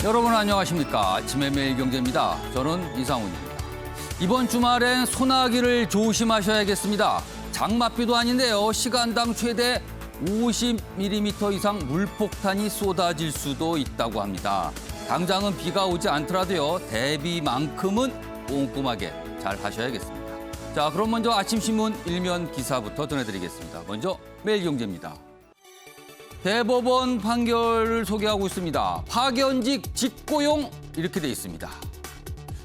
여러분 안녕하십니까. 아침의 매일경제입니다. 저는 이상훈입니다. 이번 주말엔 소나기를 조심하셔야겠습니다. 장맛비도 아닌데요. 시간당 최대 50mm 이상 물폭탄이 쏟아질 수도 있다고 합니다. 당장은 비가 오지 않더라도요. 대비만큼은 꼼꼼하게 잘 하셔야겠습니다. 자, 그럼 먼저 아침 신문 일면 기사부터 전해드리겠습니다. 먼저 매일경제입니다. 대법원 판결을 소개하고 있습니다. 파견직 직고용 이렇게 돼 있습니다.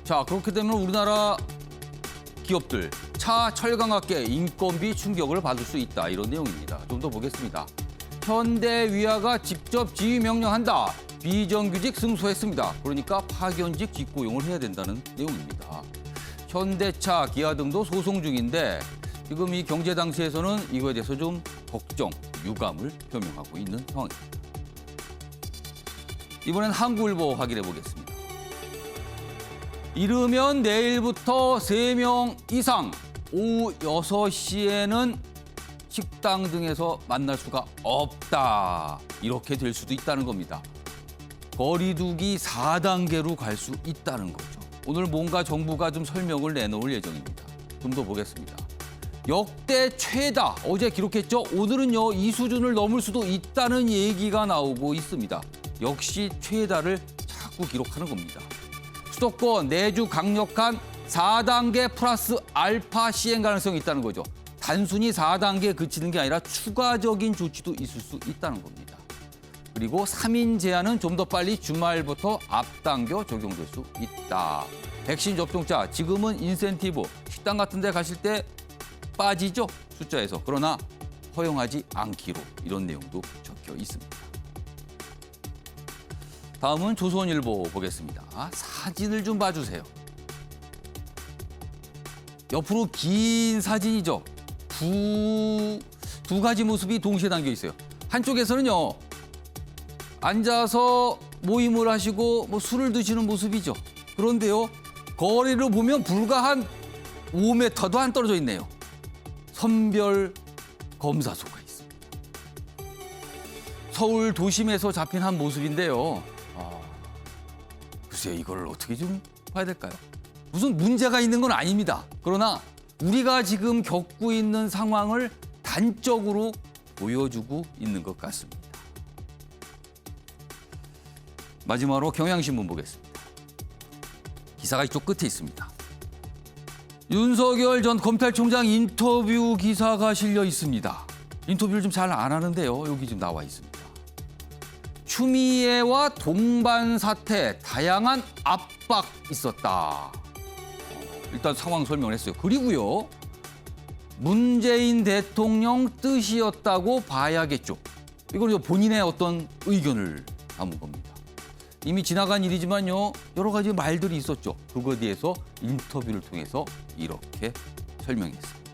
자, 그렇게 되면 우리나라 기업들 차 철강학계 인건비 충격을 받을 수 있다. 이런 내용입니다. 좀 더 보겠습니다. 현대위아가 직접 지휘 명령한다. 비정규직 승소했습니다. 그러니까 파견직 직고용을 해야 된다는 내용입니다. 현대차, 기아 등도 소송 중인데 지금 이 경제당시에서는 이거에 대해서 좀 걱정, 유감을 표명하고 있는 상황입니다. 이번엔 한국일보 확인해 보겠습니다. 이르면 내일부터 3명 이상 오후 6시에는 식당 등에서 만날 수가 없다. 이렇게 될 수도 있다는 겁니다. 거리 두기 4단계로 갈 수 있다는 거죠. 오늘 뭔가 정부가 좀 설명을 내놓을 예정입니다. 좀 더 보겠습니다. 역대 최다, 어제 기록했죠? 오늘은요, 이 수준을 넘을 수도 있다는 얘기가 나오고 있습니다. 역시 최다를 자꾸 기록하는 겁니다. 수도권 내주 강력한 4단계 플러스 알파 시행 가능성이 있다는 거죠. 단순히 4단계에 그치는 게 아니라 추가적인 조치도 있을 수 있다는 겁니다. 그리고 3인 제한은 좀 더 빨리 주말부터 앞당겨 적용될 수 있다. 백신 접종자, 지금은 인센티브, 식당 같은 데 가실 때 빠지죠, 숫자에서. 그러나 허용하지 않기로 이런 내용도 적혀 있습니다. 다음은 조선일보 보겠습니다. 사진을 좀 봐주세요. 옆으로 긴 사진이죠. 두 가지 모습이 동시에 담겨 있어요. 한쪽에서는요, 앉아서 모임을 하시고 술을 드시는 모습이죠. 그런데요, 거리를 보면 불과 한 5m도 안 떨어져 있네요. 선별 검사소가 있습니다. 서울 도심에서 잡힌 한 모습인데요. 글쎄요, 이걸 어떻게 좀 봐야 될까요? 무슨 문제가 있는 건 아닙니다. 그러나 우리가 지금 겪고 있는 상황을 단적으로 보여주고 있는 것 같습니다. 마지막으로 경향신문 보겠습니다. 기사가 이쪽 끝에 있습니다. 윤석열 전 검찰총장 인터뷰 기사가 실려 있습니다. 인터뷰를 좀 잘 안 하는데요. 여기 좀 나와 있습니다. 추미애와 동반 사태, 다양한 압박 있었다. 일단 상황 설명을 했어요. 그리고요, 문재인 대통령 뜻이었다고 봐야겠죠. 이건 본인의 어떤 의견을 담은 겁니다. 이미 지나간 일이지만요, 여러 가지 말들이 있었죠. 그거에 대해서 인터뷰를 통해서 이렇게 설명했습니다.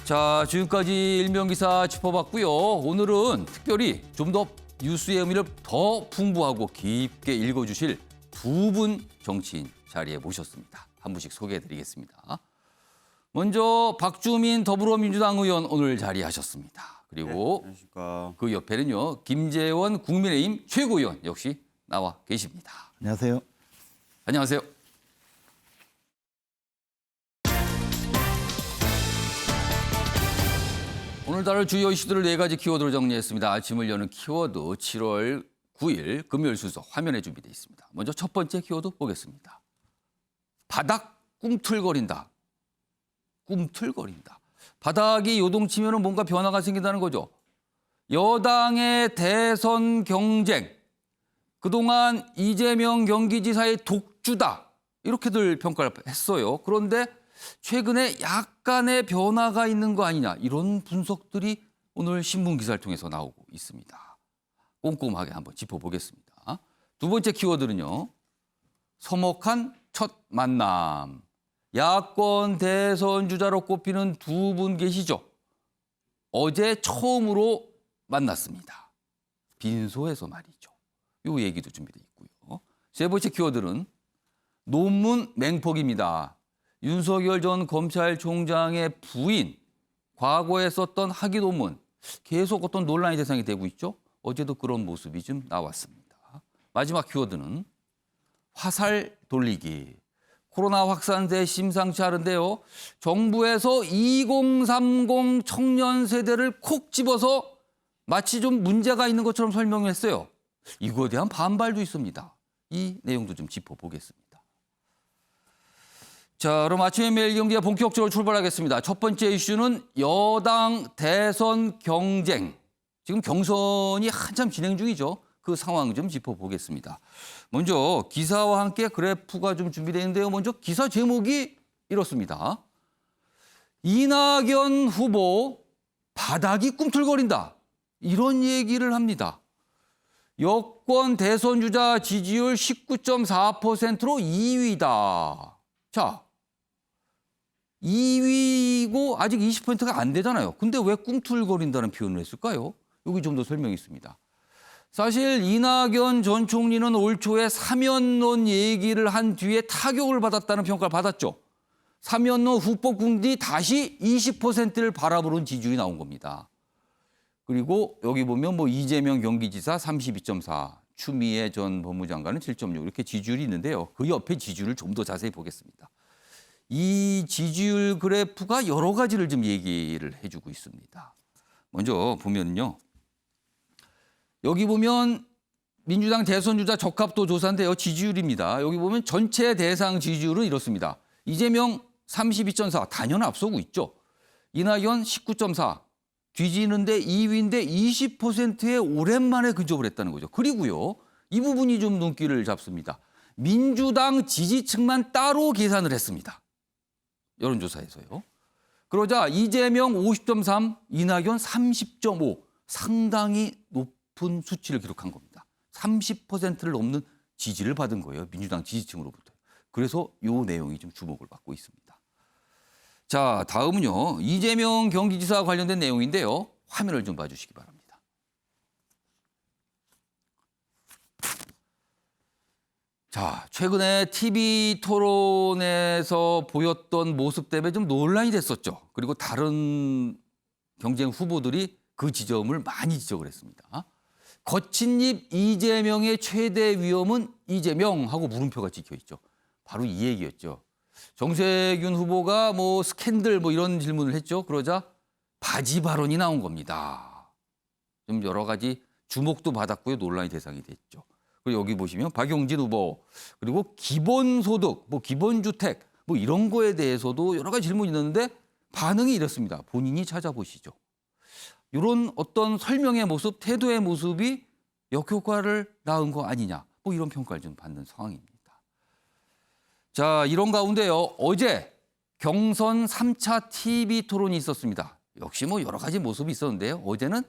자, 지금까지 일면기사 짚어봤고요. 오늘은 특별히 좀 더 뉴스의 의미를 더 풍부하고 깊게 읽어주실 두 분 정치인 자리에 모셨습니다. 한 분씩 소개해드리겠습니다. 먼저 박주민 더불어민주당 의원 오늘 자리하셨습니다. 그리고 안녕하십니까. 그 옆에는요, 김재원 국민의힘 최고위원 역시 나와 계십니다. 안녕하세요. 안녕하세요. 오늘 다룰 주요 이슈들을 4가지 키워드로 정리했습니다. 아침을 여는 키워드 7월 9일 금요일 순서 화면에 준비되어 있습니다. 먼저 첫 번째 키워드 보겠습니다. 바닥 꿈틀거린다. 꿈틀거린다. 바닥이 요동치면 뭔가 변화가 생긴다는 거죠. 여당의 대선 경쟁, 그동안 이재명 경기지사의 독주다. 이렇게들 평가를 했어요. 그런데 최근에 약간의 변화가 있는 거 아니냐. 이런 분석들이 오늘 신문 기사를 통해서 나오고 있습니다. 꼼꼼하게 한번 짚어보겠습니다. 두 번째 키워드는요, 서먹한 첫 만남. 야권 대선 주자로 꼽히는 두 분 계시죠. 어제 처음으로 만났습니다. 빈소에서 말이죠. 이 얘기도 준비되어 있고요. 세 번째 키워드는 논문 맹폭입니다. 윤석열 전 검찰총장의 부인, 과거에 썼던 학위 논문 계속 어떤 논란의 대상이 되고 있죠. 어제도 그런 모습이 좀 나왔습니다. 마지막 키워드는 화살 돌리기. 코로나 확산세 심상치 않은데요. 정부에서 2030 청년 세대를 콕 집어서 마치 좀 문제가 있는 것처럼 설명했어요. 이거에 대한 반발도 있습니다. 이 내용도 좀 짚어보겠습니다. 자, 그럼 아침에 매일 경제가 본격적으로 출발하겠습니다. 첫 번째 이슈는 여당 대선 경쟁. 지금 경선이 한참 진행 중이죠. 그 상황 좀 짚어보겠습니다. 먼저 기사와 함께 그래프가 좀 준비되어 있는데요. 먼저 기사 제목이 이렇습니다. 이낙연 후보 바닥이 꿈틀거린다. 이런 얘기를 합니다. 여권 대선 주자 지지율 19.4%로 2위다. 자, 2위고 아직 20%가 안 되잖아요. 근데 왜 꿈틀거린다는 표현을 했을까요? 여기 좀 더 설명이 있습니다. 사실 이낙연 전 총리는 올 초에 사면론 얘기를 한 뒤에 타격을 받았다는 평가를 받았죠. 사면론 후폭풍 뒤 다시 20%를 바라보는 지지율이 나온 겁니다. 그리고 여기 보면 뭐 이재명 경기지사 32.4, 추미애 전 법무장관은 7.6 이렇게 지지율이 있는데요. 그 옆에 지지율을 좀 더 자세히 보겠습니다. 이 지지율 그래프가 여러 가지를 좀 얘기를 해주고 있습니다. 먼저 보면요. 여기 보면 민주당 대선 주자 적합도 조사인데요. 지지율입니다. 여기 보면 전체 대상 지지율은 이렇습니다. 이재명 32.4 단연 앞서고 있죠. 이낙연 19.4 뒤지는데 2위인데 20%에 오랜만에 근접을 했다는 거죠. 그리고요. 이 부분이 좀 눈길을 잡습니다. 민주당 지지층만 따로 계산을 했습니다. 여론조사에서요. 그러자 이재명 50.3, 이낙연 30.5 상당히 높은 수치를 기록한 겁니다. 30%를 넘는 지지를 받은 거예요. 민주당 지지층으로부터. 그래서 이 내용이 좀 주목을 받고 있습니다. 자, 다음은요. 이재명 경기지사 관련된 내용인데요. 화면을 좀 봐주시기 바랍니다. 자, 최근에 TV 토론에서 보였던 모습 때문에 좀 논란이 됐었죠. 그리고 다른 경쟁 후보들이 그 지점을 많이 지적을 했습니다. 거친 입 이재명의 최대 위험은 이재명하고 물음표가 찍혀 있죠. 바로 이 얘기였죠. 정세균 후보가 뭐 스캔들 뭐 이런 질문을 했죠. 그러자 바지 발언이 나온 겁니다. 좀 여러 가지 주목도 받았고요. 논란의 대상이 됐죠. 그리고 여기 보시면 박용진 후보 그리고 기본소득, 뭐 기본주택 뭐 이런 거에 대해서도 여러 가지 질문이 있는데 반응이 이렇습니다. 본인이 찾아보시죠. 이런 어떤 설명의 모습, 태도의 모습이 역효과를 낳은 거 아니냐. 뭐 이런 평가를 좀 받는 상황입니다. 자, 이런 가운데요. 어제 경선 3차 TV 토론이 있었습니다. 역시 뭐 여러 가지 모습이 있었는데요. 어제는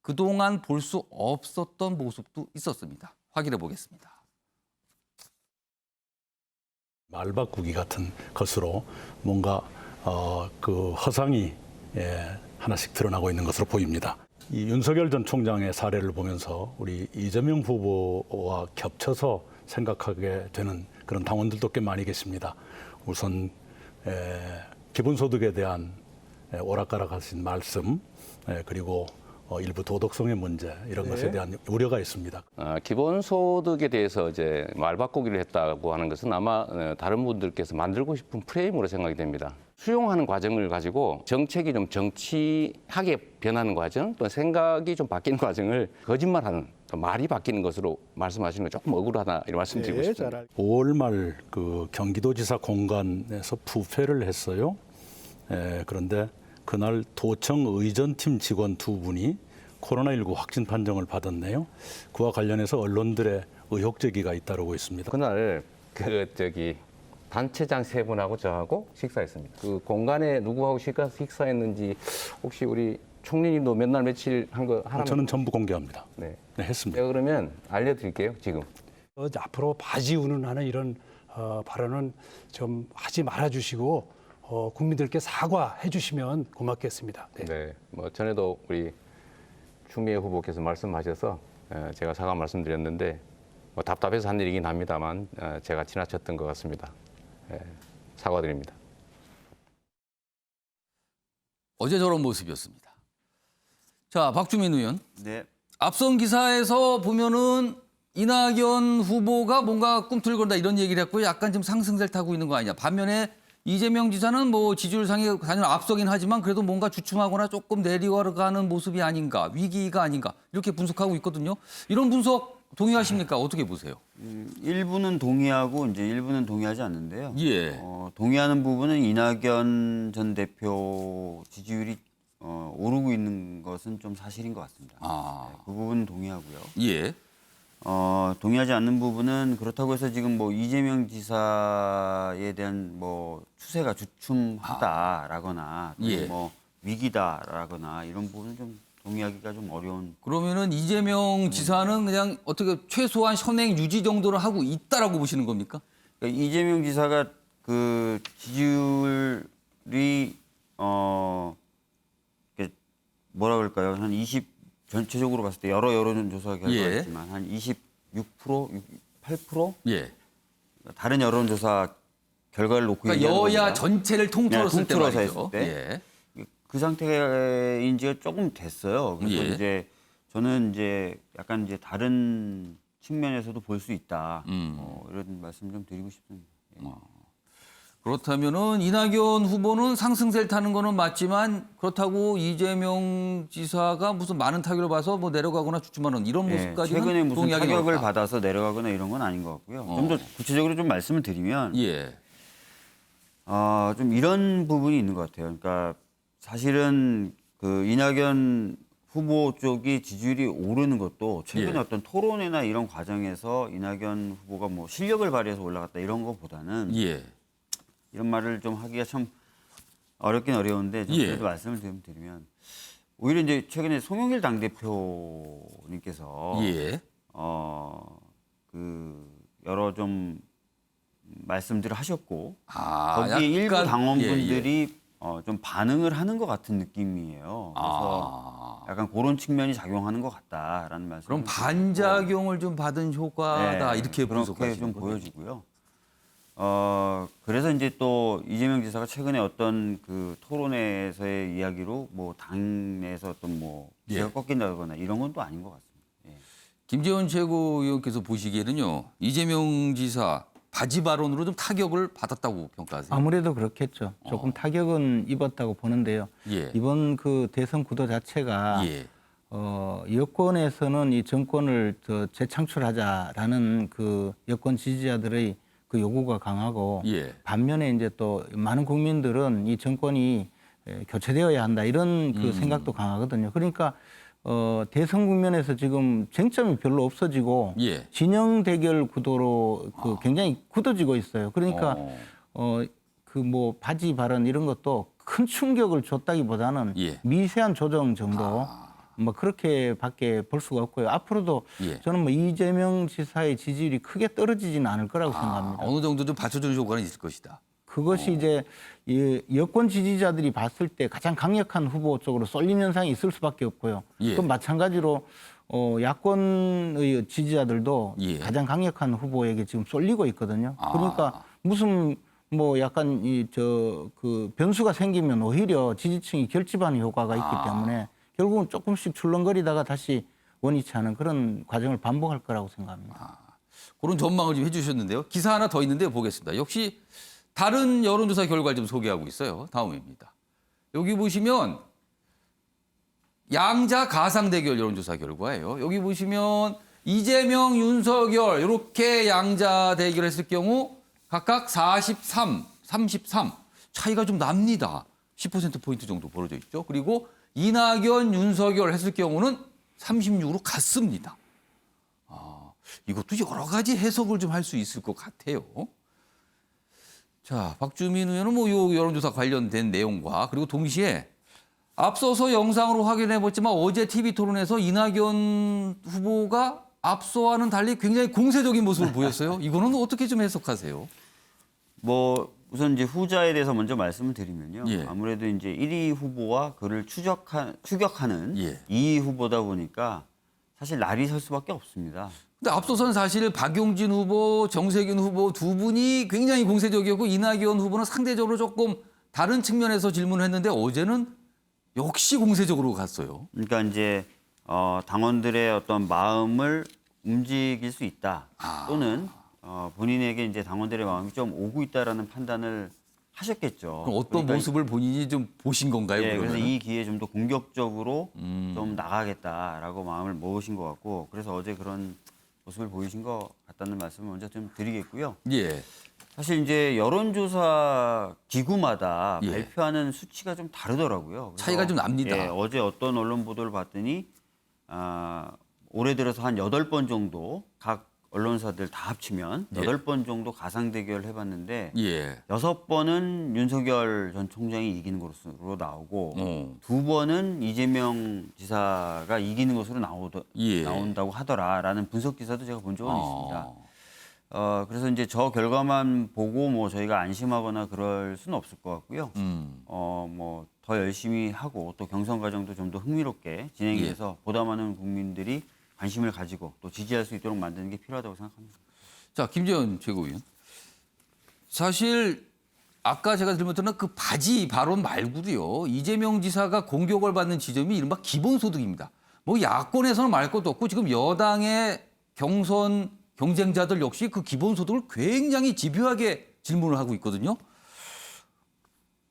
그동안 볼 수 없었던 모습도 있었습니다. 확인해 보겠습니다. 말 바꾸기 같은 것으로 뭔가 그 허상이 하나씩 드러나고 있는 것으로 보입니다. 이 윤석열 전 총장의 사례를 보면서 우리 이재명 후보와 겹쳐서 생각하게 되는 그런 당원들도 꽤 많이 계십니다. 우선 기본소득에 대한 오락가락하신 말씀 그리고 일부 도덕성의 문제 이런 것에 대한 우려가 있습니다. 기본소득에 대해서 이제 말 바꾸기를 했다고 하는 것은 아마 다른 분들께서 만들고 싶은 프레임으로 생각이 됩니다. 수용하는 과정을 가지고 정책이 좀 정치하게 변하는 과정, 또 생각이 좀 바뀌는 과정을 거짓말하는 말이 바뀌는 것으로 말씀하시는 거 조금 억울하다 이런 말씀드리고 싶습니다. 5월 말 그 경기도지사 공간에서 부패를 했어요. 그런데 그날 도청 의전팀 직원 2분이 코로나19 확진 판정을 받았네요. 그와 관련해서 언론들의 의혹 제기가 잇따르고 있습니다. 그날 단체장 3분하고 저하고 식사했습니다. 그 공간에 누구하고 식사했는지 혹시 우리 총리님도 몇 날 며칠 한 거 하나? 저는 전부 공개합니다. 네, 했습니다. 제가 그러면 알려드릴게요. 지금. 앞으로 바지 운운하는 이런 발언은 좀 하지 말아주시고 국민들께 사과해 주시면 고맙겠습니다. 네, 뭐 전에도 우리 추미애 후보께서 말씀하셔서 제가 사과 말씀드렸는데 뭐 답답해서 한 일이긴 합니다만 제가 지나쳤던 것 같습니다. 사과드립니다. 어제 저런 모습이었습니다. 자, 박주민 의원. 네. 앞선 기사에서 보면은 이낙연 후보가 뭔가 꿈틀거린다 이런 얘기를 했고 약간 좀 상승세를 타고 있는 거 아니냐. 반면에 이재명 지사는 뭐 지지율상이 단연 앞서긴 하지만 그래도 뭔가 주춤하거나 조금 내려가는 모습이 아닌가, 위기가 아닌가 이렇게 분석하고 있거든요. 이런 분석 동의하십니까? 어떻게 보세요? 일부는 동의하고 이제 일부는 동의하지 않는데요. 예. 동의하는 부분은 이낙연 전 대표 지지율이 오르고 있는 것은 좀 사실인 것 같습니다. 아, 그 부분은 동의하고요. 예. 동의하지 않는 부분은 그렇다고 해서 지금 뭐 이재명 지사에 대한 뭐 추세가 주춤하다라거나 예. 뭐 위기다라거나 이런 부분은 좀 동의하기가 좀 어려운. 그러면은 이재명 지사는 그냥 어떻게 최소한 현행 유지 정도를 하고 있다라고 보시는 겁니까? 그러니까 이재명 지사가 그 지지율이 이렇게 뭐라 그럴까요? 한 20 전체적으로 봤을 때 여러 여론조사 결과가 예. 있지만 한 26%, 8% 예. 다른 여론조사 결과를 놓고 그러니까 얘기하는 여야 겁니다. 전체를 통틀었을 때 통틀어서 말이죠. 했을 때. 예. 그 상태인 지가 조금 됐어요. 그래서 예. 이제 저는 이제 약간 이제 다른 측면에서도 볼 수 있다. 이런 말씀 좀 드리고 싶습니다. 예. 그렇다면은 이낙연 후보는 상승세를 타는 거는 맞지만 그렇다고 이재명 지사가 무슨 많은 타격을 봐서 뭐 내려가거나 주춤하는 이런 예, 모습까지는 최근에 무슨 동의하기는 타격을 어렵다. 받아서 내려가거나 이런 건 아닌 것 같고요. 좀 더 구체적으로 좀 말씀을 드리면 예. 좀 이런 부분이 있는 것 같아요. 그러니까 사실은 그 이낙연 후보 쪽이 지지율이 오르는 것도 최근에 예. 어떤 토론회나 이런 과정에서 이낙연 후보가 뭐 실력을 발휘해서 올라갔다 이런 것보다는 예. 이런 말을 좀 하기가 참 어렵긴 어려운데 좀 예. 그래도 말씀을 좀 드리면 오히려 이제 최근에 송영길 당대표님께서 예. 그 여러 좀 말씀들을 하셨고 아, 거기에 일부 약간- 당원분들이 좀 반응을 하는 것 같은 느낌이에요. 그래서 약간 그런 측면이 작용하는 것 같다라는 말씀. 그럼 반작용을 좀 받은 효과다 이렇게 그렇게 분석하시는 좀 거죠? 보여지고요. 그래서 이제 또 이재명 지사가 최근에 어떤 그 토론회에서의 이야기로 뭐 당내에서 어떤 뭐 지가 예. 꺾인다거나 이런 건 또 아닌 것 같습니다. 예. 김재원 최고위원께서 보시기에는요. 이재명 지사 바지 발언으로 좀 타격을 받았다고 평가하세요? 아무래도 그렇겠죠. 조금 타격은 입었다고 보는데요. 예. 이번 그 대선 구도 자체가 예. 여권에서는 이 정권을 더 재창출하자라는 그 여권 지지자들의 그 요구가 강하고 예. 반면에 이제 또 많은 국민들은 이 정권이 교체되어야 한다 이런 그 생각도 강하거든요. 그러니까 대선 국면에서 지금 쟁점이 별로 없어지고 예. 진영 대결 구도로 그 굉장히 굳어지고 있어요. 그러니까 그 뭐 바지 발언 이런 것도 큰 충격을 줬다기보다는 예. 미세한 조정 정도 뭐 그렇게밖에 볼 수가 없고요. 앞으로도 예. 저는 뭐 이재명 지사의 지지율이 크게 떨어지지는 않을 거라고 생각합니다. 어느 정도 좀 받쳐주는 효과는 있을 것이다. 그것이 이제 이 여권 지지자들이 봤을 때 가장 강력한 후보 쪽으로 쏠림 현상이 있을 수밖에 없고요. 예. 또 마찬가지로 야권의 지지자들도 예. 가장 강력한 후보에게 지금 쏠리고 있거든요. 그러니까 무슨 뭐 약간 그 변수가 생기면 오히려 지지층이 결집하는 효과가 있기 때문에 결국은 조금씩 출렁거리다가 다시 원위치 않은 그런 과정을 반복할 거라고 생각합니다. 그런 전망을 좀 해주셨는데요. 기사 하나 더 있는데 보겠습니다. 역시 다른 여론조사 결과를 좀 소개하고 있어요. 다음입니다. 여기 보시면 양자 가상 대결 여론조사 결과예요. 여기 보시면 이재명, 윤석열 이렇게 양자 대결했을 경우 각각 43, 33 차이가 좀 납니다. 10%포인트 정도 벌어져 있죠. 그리고 이낙연, 윤석열 했을 경우는 36으로 같습니다. 이것도 여러 가지 해석을 좀 할 수 있을 것 같아요. 자, 박주민 의원은 뭐 요 여론조사 관련된 내용과 그리고 동시에 앞서서 영상으로 확인해 봤지만 어제 TV 토론에서 이낙연 후보가 앞서와는 달리 굉장히 공세적인 모습을 보였어요. 이거는 어떻게 좀 해석하세요? 뭐 우선 이제 후자에 대해서 먼저 말씀을 드리면요. 예. 아무래도 이제 1위 후보와 그를 추격하는 예. 2위 후보다 보니까 사실 날이 설 수밖에 없습니다. 근데 앞서서는 사실 박용진 후보, 정세균 후보 두 분이 굉장히 공세적이었고 이낙연 후보는 상대적으로 조금 다른 측면에서 질문을 했는데 어제는 역시 공세적으로 갔어요. 그러니까 이제 당원들의 어떤 마음을 움직일 수 있다. 또는 본인에게 이제 당원들의 마음이 좀 오고 있다라는 판단을 하셨겠죠. 그럼 어떤 그러니까 모습을 본인이 좀 보신 건가요? 예, 그래서 그러면은? 이 기회에 좀 더 공격적으로 좀 나가겠다라고 마음을 먹으신 것 같고, 그래서 어제 그런 모습을 보이신 것 같다는 말씀을 먼저 좀 드리겠고요. 예. 사실 이제 여론조사 기구마다 예. 발표하는 수치가 좀 다르더라고요. 그래서 차이가 좀 납니다. 예, 어제 어떤 언론 보도를 봤더니 올해 들어서 한 8번 정도 각 언론사들 다 합치면 예. 8번 정도 가상 대결을 해봤는데 예. 6번은 윤석열 전 총장이 이기는 것으로 나오고 어. 2번은 이재명 지사가 이기는 것으로 예. 나온다고 하더라라는 분석 기사도 제가 본 적은 아. 있습니다. 그래서 이제 저 결과만 보고 뭐 저희가 안심하거나 그럴 수는 없을 것 같고요. 뭐 더 열심히 하고 또 경선 과정도 좀 더 흥미롭게 진행해서 보다 많은 국민들이 관심을 가지고 또 지지할 수 있도록 만드는 게 필요하다고 생각합니다. 자, 김재원 최고위원. 사실 아까 제가 들으면 그 바지 발언 말고도요. 이재명 지사가 공격을 받는 지점이 이른바 기본소득입니다. 뭐 야권에서는 말 것도 없고 지금 여당의 경선 경쟁자들 역시 그 기본소득을 굉장히 집요하게 질문을 하고 있거든요.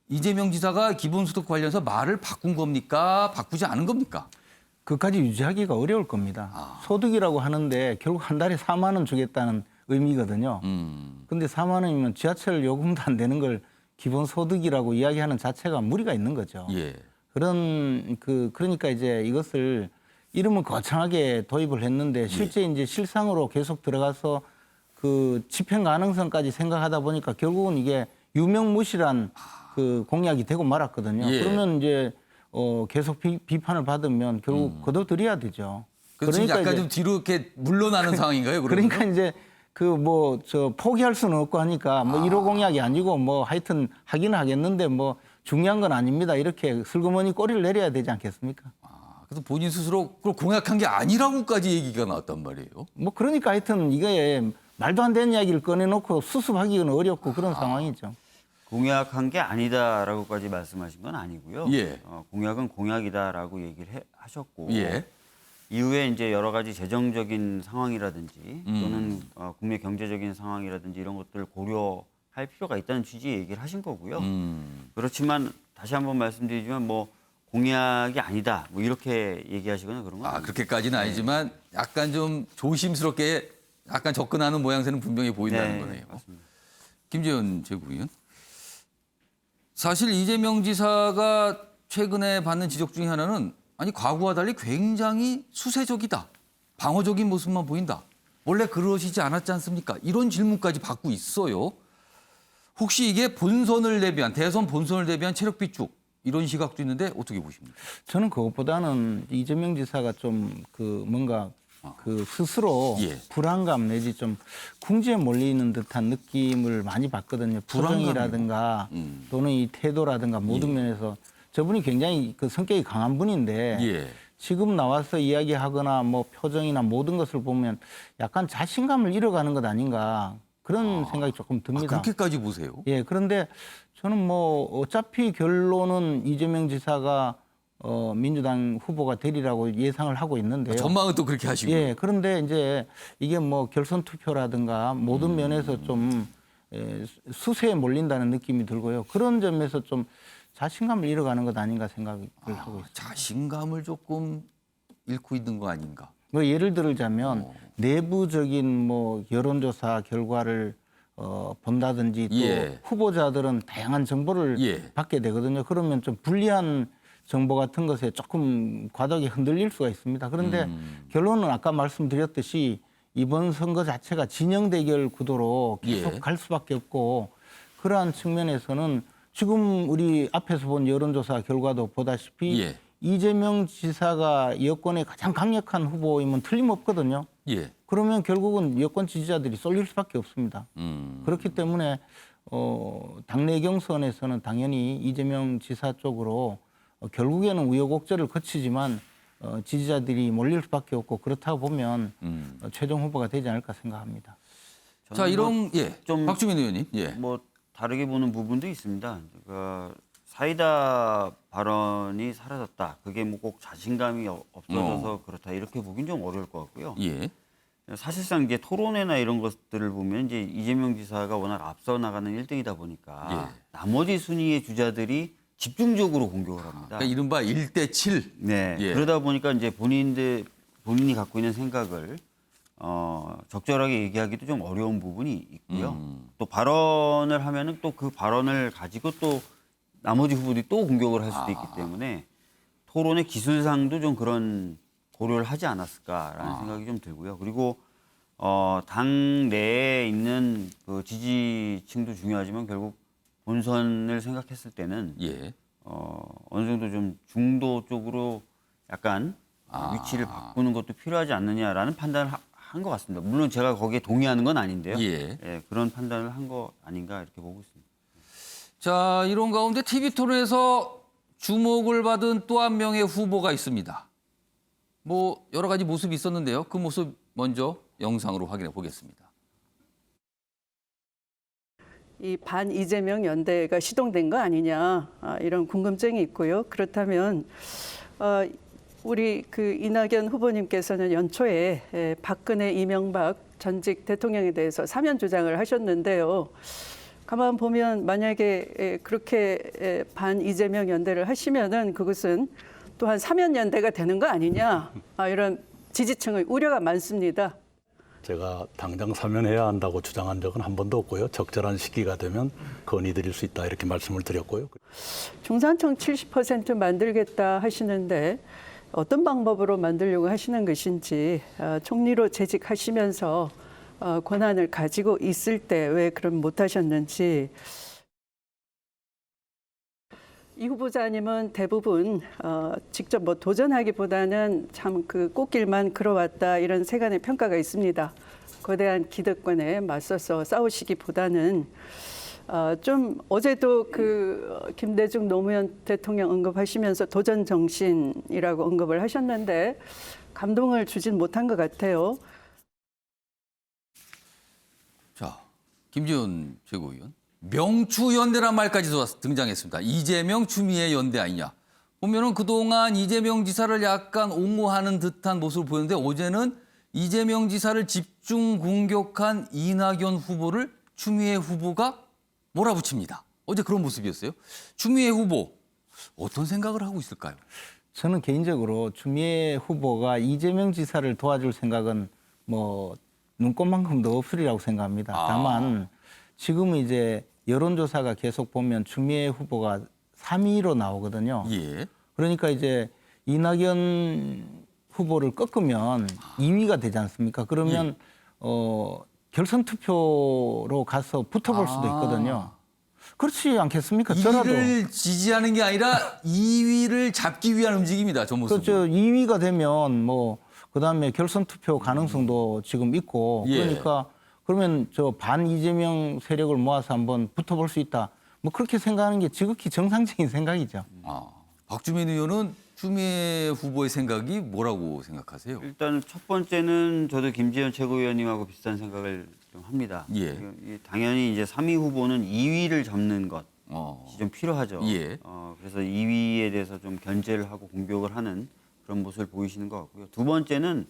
이재명 지사가 기본소득 관련해서 말을 바꾼 겁니까? 바꾸지 않은 겁니까? 그까지 유지하기가 어려울 겁니다. 소득이라고 하는데 결국 한 달에 4만 원 주겠다는 의미거든요. 근데 4만 원이면 지하철 요금도 안 되는 걸 기본 소득이라고 이야기하는 자체가 무리가 있는 거죠. 예. 그러니까 이제 이것을 이름을 거창하게 도입을 했는데 실제 이제 실상으로 계속 들어가서 그 집행 가능성까지 생각하다 보니까 결국은 이게 유명무실한 그 공약이 되고 말았거든요. 예. 그러면 이제 계속 비판을 받으면 결국 거둬들여야 되죠. 그래서 지금 약간 이제 좀 뒤로 이렇게 물러나는 상황인가요? 그러면? 그러니까 이제 포기할 수는 없고 하니까 뭐 1호 공약이 아니고 뭐 하여튼 하기는 하겠는데 뭐 중요한 건 아닙니다. 이렇게 슬그머니 꼬리를 내려야 되지 않겠습니까? 그래서 본인 스스로 그걸 공약한 게 아니라고까지 얘기가 나왔단 말이에요. 뭐 그러니까 하여튼 이게 말도 안 되는 이야기를 꺼내놓고 수습하기는 어렵고 그런 상황이죠. 공약한 게 아니다라고까지 말씀하신 건 아니고요. 예. 공약은 공약이다라고 얘기를 하셨고 예. 이후에 이제 여러 가지 재정적인 상황이라든지 또는 국내 경제적인 상황이라든지 이런 것들을 고려할 필요가 있다는 취지의 얘기를 하신 거고요. 그렇지만 다시 한번 말씀드리지만 뭐 공약이 아니다 뭐 이렇게 얘기하시거나 그런 건 아닙니다. 그렇게까지는 아니지만 약간 좀 조심스럽게 약간 접근하는 모양새는 분명히 보인다는 거네요. 맞습니다. 김재현 최고위원. 사실 이재명 지사가 최근에 받는 지적 중에 하나는 아니 과거와 달리 굉장히 수세적이다. 방어적인 모습만 보인다. 원래 그러시지 않았지 않습니까? 이런 질문까지 받고 있어요. 혹시 이게 본선을 대비한 대선 본선을 대비한 체력 비축 이런 시각도 있는데 어떻게 보십니까? 저는 그것보다는 이재명 지사가 좀 뭔가 스스로 예. 불안감 내지 좀 궁지에 몰리는 듯한 느낌을 많이 받거든요. 표정이라든가 또는 이 태도라든가 모든 면에서 저분이 굉장히 그 성격이 강한 분인데 예. 지금 나와서 이야기하거나 뭐 표정이나 모든 것을 보면 약간 자신감을 잃어가는 것 아닌가 그런 생각이 조금 듭니다. 그렇게까지 보세요? 예, 그런데 저는 뭐 어차피 결론은 이재명 지사가 민주당 후보가 되리라고 예상을 하고 있는데요. 전망은 또 그렇게 하시고. 예, 그런데 이제 이게 뭐 결선 투표라든가 모든 면에서 좀 수세에 몰린다는 느낌이 들고요. 그런 점에서 좀 자신감을 잃어가는 것 아닌가 생각을 하고 있습니다. 자신감을 조금 잃고 있는 거 아닌가? 뭐 예를 들자면 내부적인 뭐 여론조사 결과를 본다든지 또 예. 후보자들은 다양한 정보를 예. 받게 되거든요. 그러면 좀 불리한 정보 같은 것에 조금 과도하게 흔들릴 수가 있습니다. 그런데 결론은 아까 말씀드렸듯이 이번 선거 자체가 진영 대결 구도로 계속 예. 갈 수밖에 없고 그러한 측면에서는 지금 우리 앞에서 본 여론조사 결과도 보다시피 예. 이재명 지사가 여권의 가장 강력한 후보이면 틀림없거든요. 예. 그러면 결국은 여권 지지자들이 쏠릴 수밖에 없습니다. 그렇기 때문에 당내 경선에서는 당연히 이재명 지사 쪽으로 결국에는 우여곡절을 거치지만 지지자들이 몰릴 수밖에 없고 그렇다고 보면 최종 후보가 되지 않을까 생각합니다. 자, 이런 좀 박주민 의원님. 예. 뭐 다르게 보는 부분도 있습니다. 그러니까 사이다 발언이 사라졌다. 그게 뭐 꼭 자신감이 없어져서 그렇다. 이렇게 보긴 좀 어려울 것 같고요. 예. 사실상 이제 토론회나 이런 것들을 보면 이제 이재명 지사가 워낙 앞서 나가는 1등이다 보니까 나머지 순위의 주자들이 집중적으로 공격을 합니다. 그러니까 이른바 1대7. 네. 예. 그러다 보니까 이제 본인이 갖고 있는 생각을 적절하게 얘기하기도 좀 어려운 부분이 있고요. 또 발언을 하면은 또 그 발언을 가지고 또 나머지 후보들이 또 공격을 할 수도 있기 때문에 토론의 기술상도 좀 그런 고려를 하지 않았을까라는 생각이 좀 들고요. 그리고 당 내에 있는 그 지지층도 중요하지만 결국 본선을 생각했을 때는 예. 어느 정도 좀 중도 쪽으로 약간 위치를 바꾸는 것도 필요하지 않느냐라는 판단을 한 것 같습니다. 물론 제가 거기에 동의하는 건 아닌데요. 예. 예, 그런 판단을 한 거 아닌가 이렇게 보고 있습니다. 자, 이런 가운데 TV 토론에서 주목을 받은 또 한 명의 후보가 있습니다. 뭐 여러 가지 모습이 있었는데요. 그 모습 먼저 영상으로 확인해 보겠습니다. 이 반 이재명 연대가 시동된 거 아니냐 이런 궁금증이 있고요. 그렇다면 우리 그 이낙연 후보님께서는 연초에 박근혜, 이명박 전직 대통령에 대해서 사면 주장을 하셨는데요. 가만 보면 만약에 그렇게 반 이재명 연대를 하시면은 그것은 또한 사면 연대가 되는 거 아니냐 이런 지지층의 우려가 많습니다. 제가 당장 사면해야 한다고 주장한 적은 한 번도 없고요. 적절한 시기가 되면 건의드릴 수 있다 이렇게 말씀을 드렸고요. 중산층 70% 만들겠다 하시는데 어떤 방법으로 만들려고 하시는 것인지 총리로 재직하시면서 권한을 가지고 있을 때 왜 그럼 못하셨는지. 이 후보자님은 대부분 직접 뭐 도전하기보다는 참 그 꽃길만 걸어왔다 이런 세간의 평가가 있습니다. 거대한 기득권에 맞서서 싸우시기보다는 좀 어제도 그 김대중 노무현 대통령 언급하시면서 도전 정신이라고 언급을 하셨는데 감동을 주진 못한 것 같아요. 자, 김지훈 최고위원. 명추연대란 말까지 등장했습니다. 이재명, 추미애 연대 아니냐. 보면은 그동안 이재명 지사를 약간 옹호하는 듯한 모습을 보였는데 어제는 이재명 지사를 집중 공격한 이낙연 후보를 추미애 후보가 몰아붙입니다. 어제 그런 모습이었어요. 추미애 후보 어떤 생각을 하고 있을까요? 저는 개인적으로 추미애 후보가 이재명 지사를 도와줄 생각은 뭐 눈꽃만큼도 없으리라고 생각합니다. 다만 지금은 이제 여론조사가 계속 보면 추미애 후보가 3위로 나오거든요. 예. 그러니까 이제 이낙연 후보를 꺾으면 2위가 되지 않습니까? 그러면 결선 투표로 가서 붙어볼 수도 있거든요. 그렇지 않겠습니까? 저라도 1위를 지지하는 게 아니라 2위를 잡기 위한 움직임이다. 저 모습은. 그렇죠. 2위가 되면 뭐 그다음에 결선 투표 가능성도 지금 있고 예. 그러니까 그러면 저 반 이재명 세력을 모아서 한번 붙어볼 수 있다. 뭐 그렇게 생각하는 게 지극히 정상적인 생각이죠. 박주민 의원은 추미애 후보의 생각이 뭐라고 생각하세요? 일단 첫 번째는 저도 김재현 최고위원님하고 비슷한 생각을 좀 합니다. 예. 당연히 이제 3위 후보는 2위를 잡는 것이 좀 필요하죠. 예. 그래서 2위에 대해서 좀 견제를 하고 공격을 하는 그런 모습을 보이시는 것 같고요. 두 번째는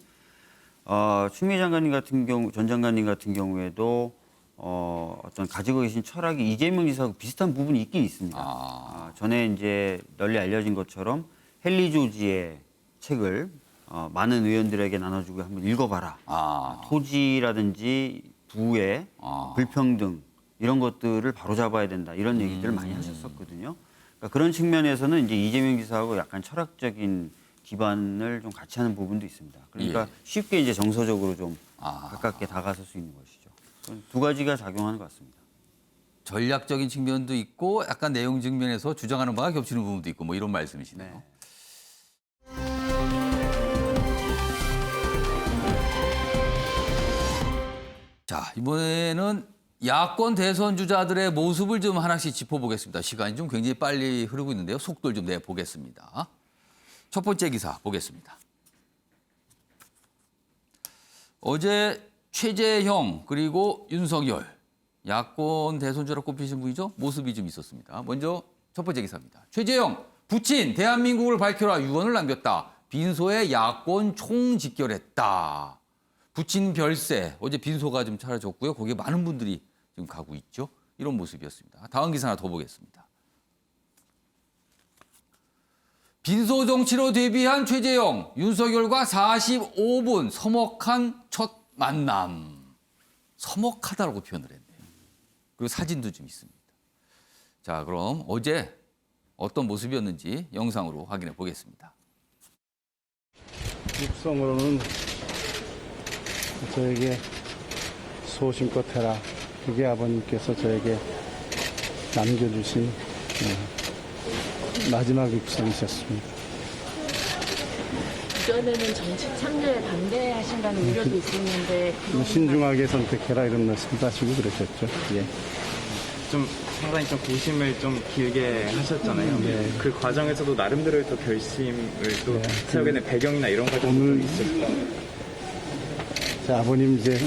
추미애 장관님 같은 경우, 전 장관님 같은 경우에도 어떤 가지고 계신 철학이 이재명 지사하고 비슷한 부분이 있긴 있습니다. 전에 이제 널리 알려진 것처럼 헨리 조지의 책을 많은 의원들에게 나눠주고 한번 읽어봐라. 토지라든지 부의 불평등 이런 것들을 바로잡아야 된다. 이런 얘기들을 많이 하셨었거든요. 그러니까 그런 측면에서는 이제 이재명 지사하고 약간 철학적인 기반을 좀 같이 하는 부분도 있습니다. 그러니까 예. 쉽게 이제 정서적으로 좀 가깝게 다가설 수 있는 것이죠. 두 가지가 작용하는 것 같습니다. 전략적인 측면도 있고 약간 내용 측면에서 주장하는 바가 겹치는 부분도 있고 뭐 이런 말씀이시네요. 네. 자, 이번에는 야권 대선 주자들의 모습을 좀 하나씩 짚어보겠습니다. 시간이 좀 굉장히 빨리 흐르고 있는데요. 속도를 좀 내보겠습니다. 첫 번째 기사 보겠습니다. 어제 최재형 그리고 윤석열 야권 대선주라 꼽히신 분이죠. 모습이 좀 있었습니다. 먼저 첫 번째 기사입니다. 최재형 부친 대한민국을 밝혀라 유언을 남겼다. 빈소에 야권 총집결했다. 부친 별세, 어제 빈소가 좀 차려졌고요. 거기에 많은 분들이 지금 가고 있죠. 이런 모습이었습니다. 다음 기사 하나 더 보겠습니다. 빈소 정치로 데뷔한 최재형, 윤석열과 45분 서먹한 첫 만남. 서먹하다라고 표현을 했네요. 그리고 사진도 좀 있습니다. 자, 그럼 어제 어떤 모습이었는지 영상으로 확인해 보겠습니다. 육성으로는 저에게 소신껏 해라. 그게 아버님께서 저에게 남겨주신 마지막 육성이셨습니다. 이전에는 정치 참여에 반대하신다는 우려도 있었는데 신중하게 선택해라 이런 말씀도 하시고 그러셨죠. 예. 좀 상당히 좀 고심을 좀 길게 하셨잖아요. 네. 그 과정에서도 나름대로의 또 결심을 또 네. 세우게 된 배경이나 이런 과정도 오늘 있을까? 제 아버님 이제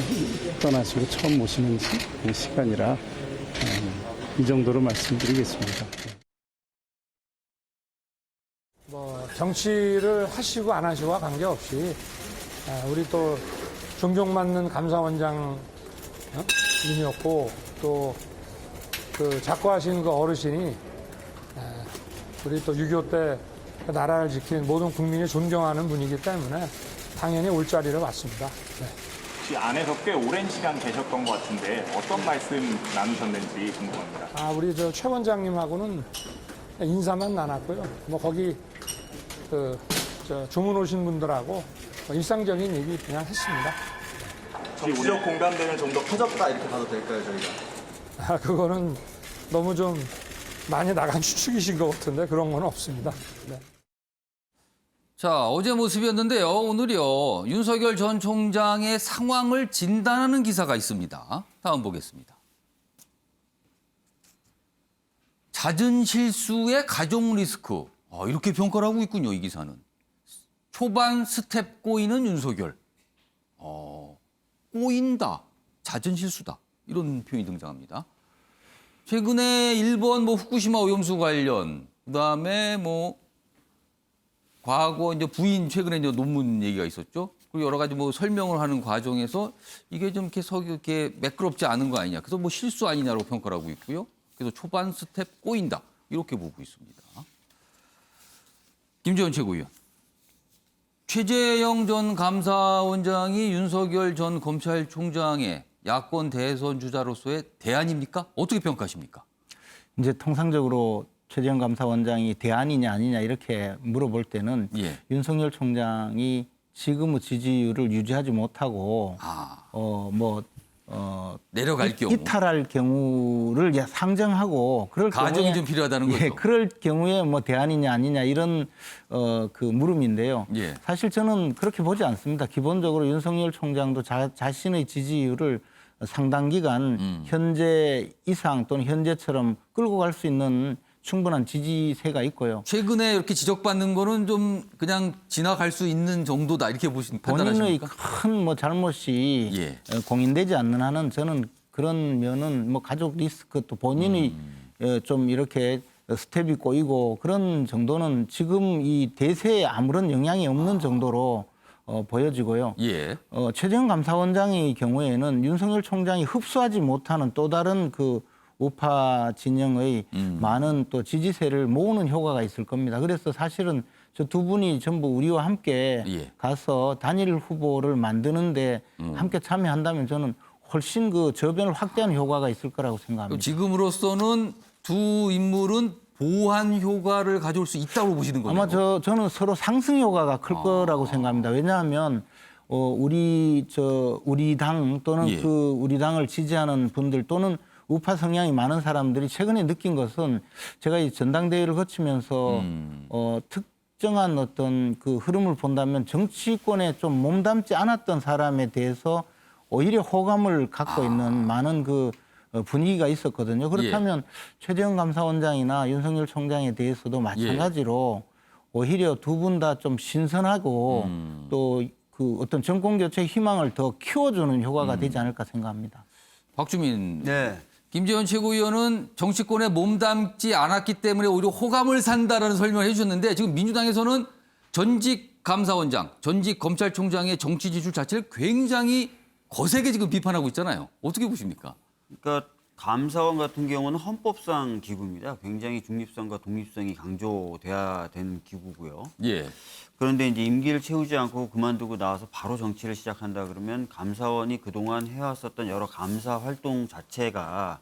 떠나시고 처음 모시는 시간이라 이 정도로 말씀드리겠습니다. 뭐 정치를 하시고 안 하시고와 관계없이 우리 또 존경받는 감사원장님이었고 또 그 작고하신 그 어르신이 우리 또 6.25 때 나라를 지킨 모든 국민이 존경하는 분이기 때문에 당연히 올 자리를 왔습니다. 네. 혹시 안에서 꽤 오랜 시간 계셨던 것 같은데 어떤 말씀 나누셨는지 궁금합니다. 우리 저 최 원장님하고는 인사만 나눴고요. 뭐 거기 저 주문 오신 분들하고 일상적인 얘기 그냥 했습니다. 정치적 공감대는 좀 더 커졌다 이렇게 봐도 될까요, 저희가? 그거는 너무 좀 많이 나간 추측이신 것 같은데 그런 건 없습니다. 네. 자, 어제 모습이었는데요. 오늘이요. 윤석열 전 총장의 상황을 진단하는 기사가 있습니다. 다음 보겠습니다. 잦은 실수의 가중 리스크. 이렇게 평가를 하고 있군요, 이 기사는. 초반 스텝 꼬이는 윤석열. 꼬인다. 잦은 실수다. 이런 표현이 등장합니다. 최근에 일본 후쿠시마 오염수 관련, 그다음에 과거 이제 부인 최근에 이제 논문 얘기가 있었죠. 그리고 여러 가지 설명을 하는 과정에서 이게 좀 이렇게 매끄럽지 않은 거 아니냐. 그래서 실수 아니냐로 평가를 하고 있고요. 그래서 초반 스텝 꼬인다. 이렇게 보고 있습니다. 김재원 최고위원. 최재형 전 감사원장이 윤석열 전 검찰총장의 야권 대선 주자로서의 대안입니까? 어떻게 평가하십니까? 이제 통상적으로 최재형 감사원장이 대안이냐 아니냐 이렇게 물어볼 때는 예. 윤석열 총장이 지금의 지지율을 유지하지 못하고 내려갈 경우. 이탈할 경우를 상정하고 그럴 가정이 경우에 좀 필요하다는 거죠. 예, 그럴 경우에 대안이냐 아니냐 이런 그 물음인데요. 예. 사실 저는 그렇게 보지 않습니다. 기본적으로 윤석열 총장도 자신의 지지율을 상당 기간 현재 이상 또는 현재처럼 끌고 갈 수 있는 충분한 지지세가 있고요. 최근에 이렇게 지적받는 거는 좀 그냥 지나갈 수 있는 정도다 이렇게 본인의 판단하십니까? 큰 잘못이 예. 공인되지 않는 한은 저는 그런 면은 가족 리스크 또 본인이 좀 이렇게 스텝이 꼬이고 그런 정도는 지금 이 대세에 아무런 영향이 없는 정도로 보여지고요. 예. 최재형 감사원장의 경우에는 윤석열 총장이 흡수하지 못하는 또 다른 그 우파 진영의 많은 또 지지세를 모으는 효과가 있을 겁니다. 그래서 사실은 저 두 분이 전부 우리와 함께 예. 가서 단일 후보를 만드는데 함께 참여한다면 저는 훨씬 그 저변을 확대하는 효과가 있을 거라고 생각합니다. 지금으로서는 두 인물은 보완 효과를 가져올 수 있다고 보시는 거네요. 아마 저는 서로 상승 효과가 클 거라고 생각합니다. 왜냐하면 우리 당 또는 예. 우리 당을 지지하는 분들 또는 우파 성향이 많은 사람들이 최근에 느낀 것은 제가 이 전당대회를 거치면서 특정한 어떤 그 흐름을 본다면 정치권에 좀 몸담지 않았던 사람에 대해서 오히려 호감을 갖고 있는 많은 그 분위기가 있었거든요. 그렇다면 최재형 감사원장이나 윤석열 총장에 대해서도 마찬가지로 오히려 두 분 다 좀 신선하고 또 그 어떤 정권 교체 희망을 더 키워주는 효과가 되지 않을까 생각합니다. 박주민. 네. 김재원 최고위원은 정치권에 몸담지 않았기 때문에 오히려 호감을 산다라는 설명을 해주셨는데 지금 민주당에서는 전직 감사원장, 전직 검찰총장의 정치 지출 자체를 굉장히 거세게 지금 비판하고 있잖아요. 어떻게 보십니까? 그러니까 감사원 같은 경우는 헌법상 기구입니다. 굉장히 중립성과 독립성이 강조돼야 되는 기구고요. 예. 그런데 이제 임기를 채우지 않고 그만두고 나와서 바로 정치를 시작한다 그러면 감사원이 그동안 해왔었던 여러 감사 활동 자체가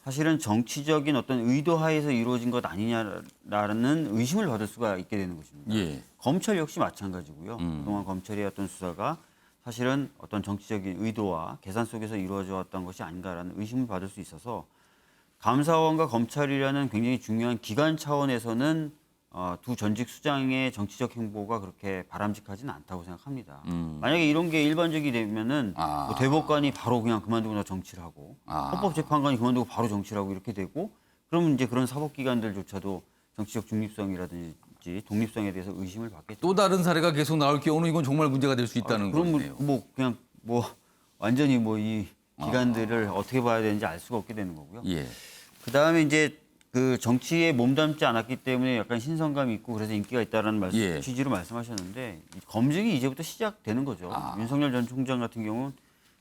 사실은 정치적인 어떤 의도 하에서 이루어진 것 아니냐라는 의심을 받을 수가 있게 되는 것입니다. 예. 검찰 역시 마찬가지고요. 그동안 검찰의 어떤 수사가 사실은 어떤 정치적인 의도와 계산 속에서 이루어져 왔던 것이 아닌가라는 의심을 받을 수 있어서 감사원과 검찰이라는 굉장히 중요한 기관 차원에서는 두 전직 수장의 정치적 행보가 그렇게 바람직하지는 않다고 생각합니다. 만약에 이런 게 일반적이 되면은 뭐 대법관이 바로 그냥 그만두고 나 정치를 하고 헌법재판관이 그만두고 바로 정치를 하고 이렇게 되고 그러면 이제 그런 사법기관들조차도 정치적 중립성이라든지 독립성에 대해서 의심을 받겠죠. 또 다른 사례가 계속 나올 경우는 이건 정말 문제가 될 수 있다는 그럼 거네요. 뭐 그냥 뭐 완전히 뭐 이 기관들을 어떻게 봐야 되는지 알 수가 없게 되는 거고요. 예. 그다음에 이제 그 정치에 몸담지 않았기 때문에 약간 신선감이 있고 그래서 인기가 있다라는 말씀, 예. 취지로 말씀하셨는데 검증이 이제부터 시작되는 거죠. 윤석열 전 총장 같은 경우는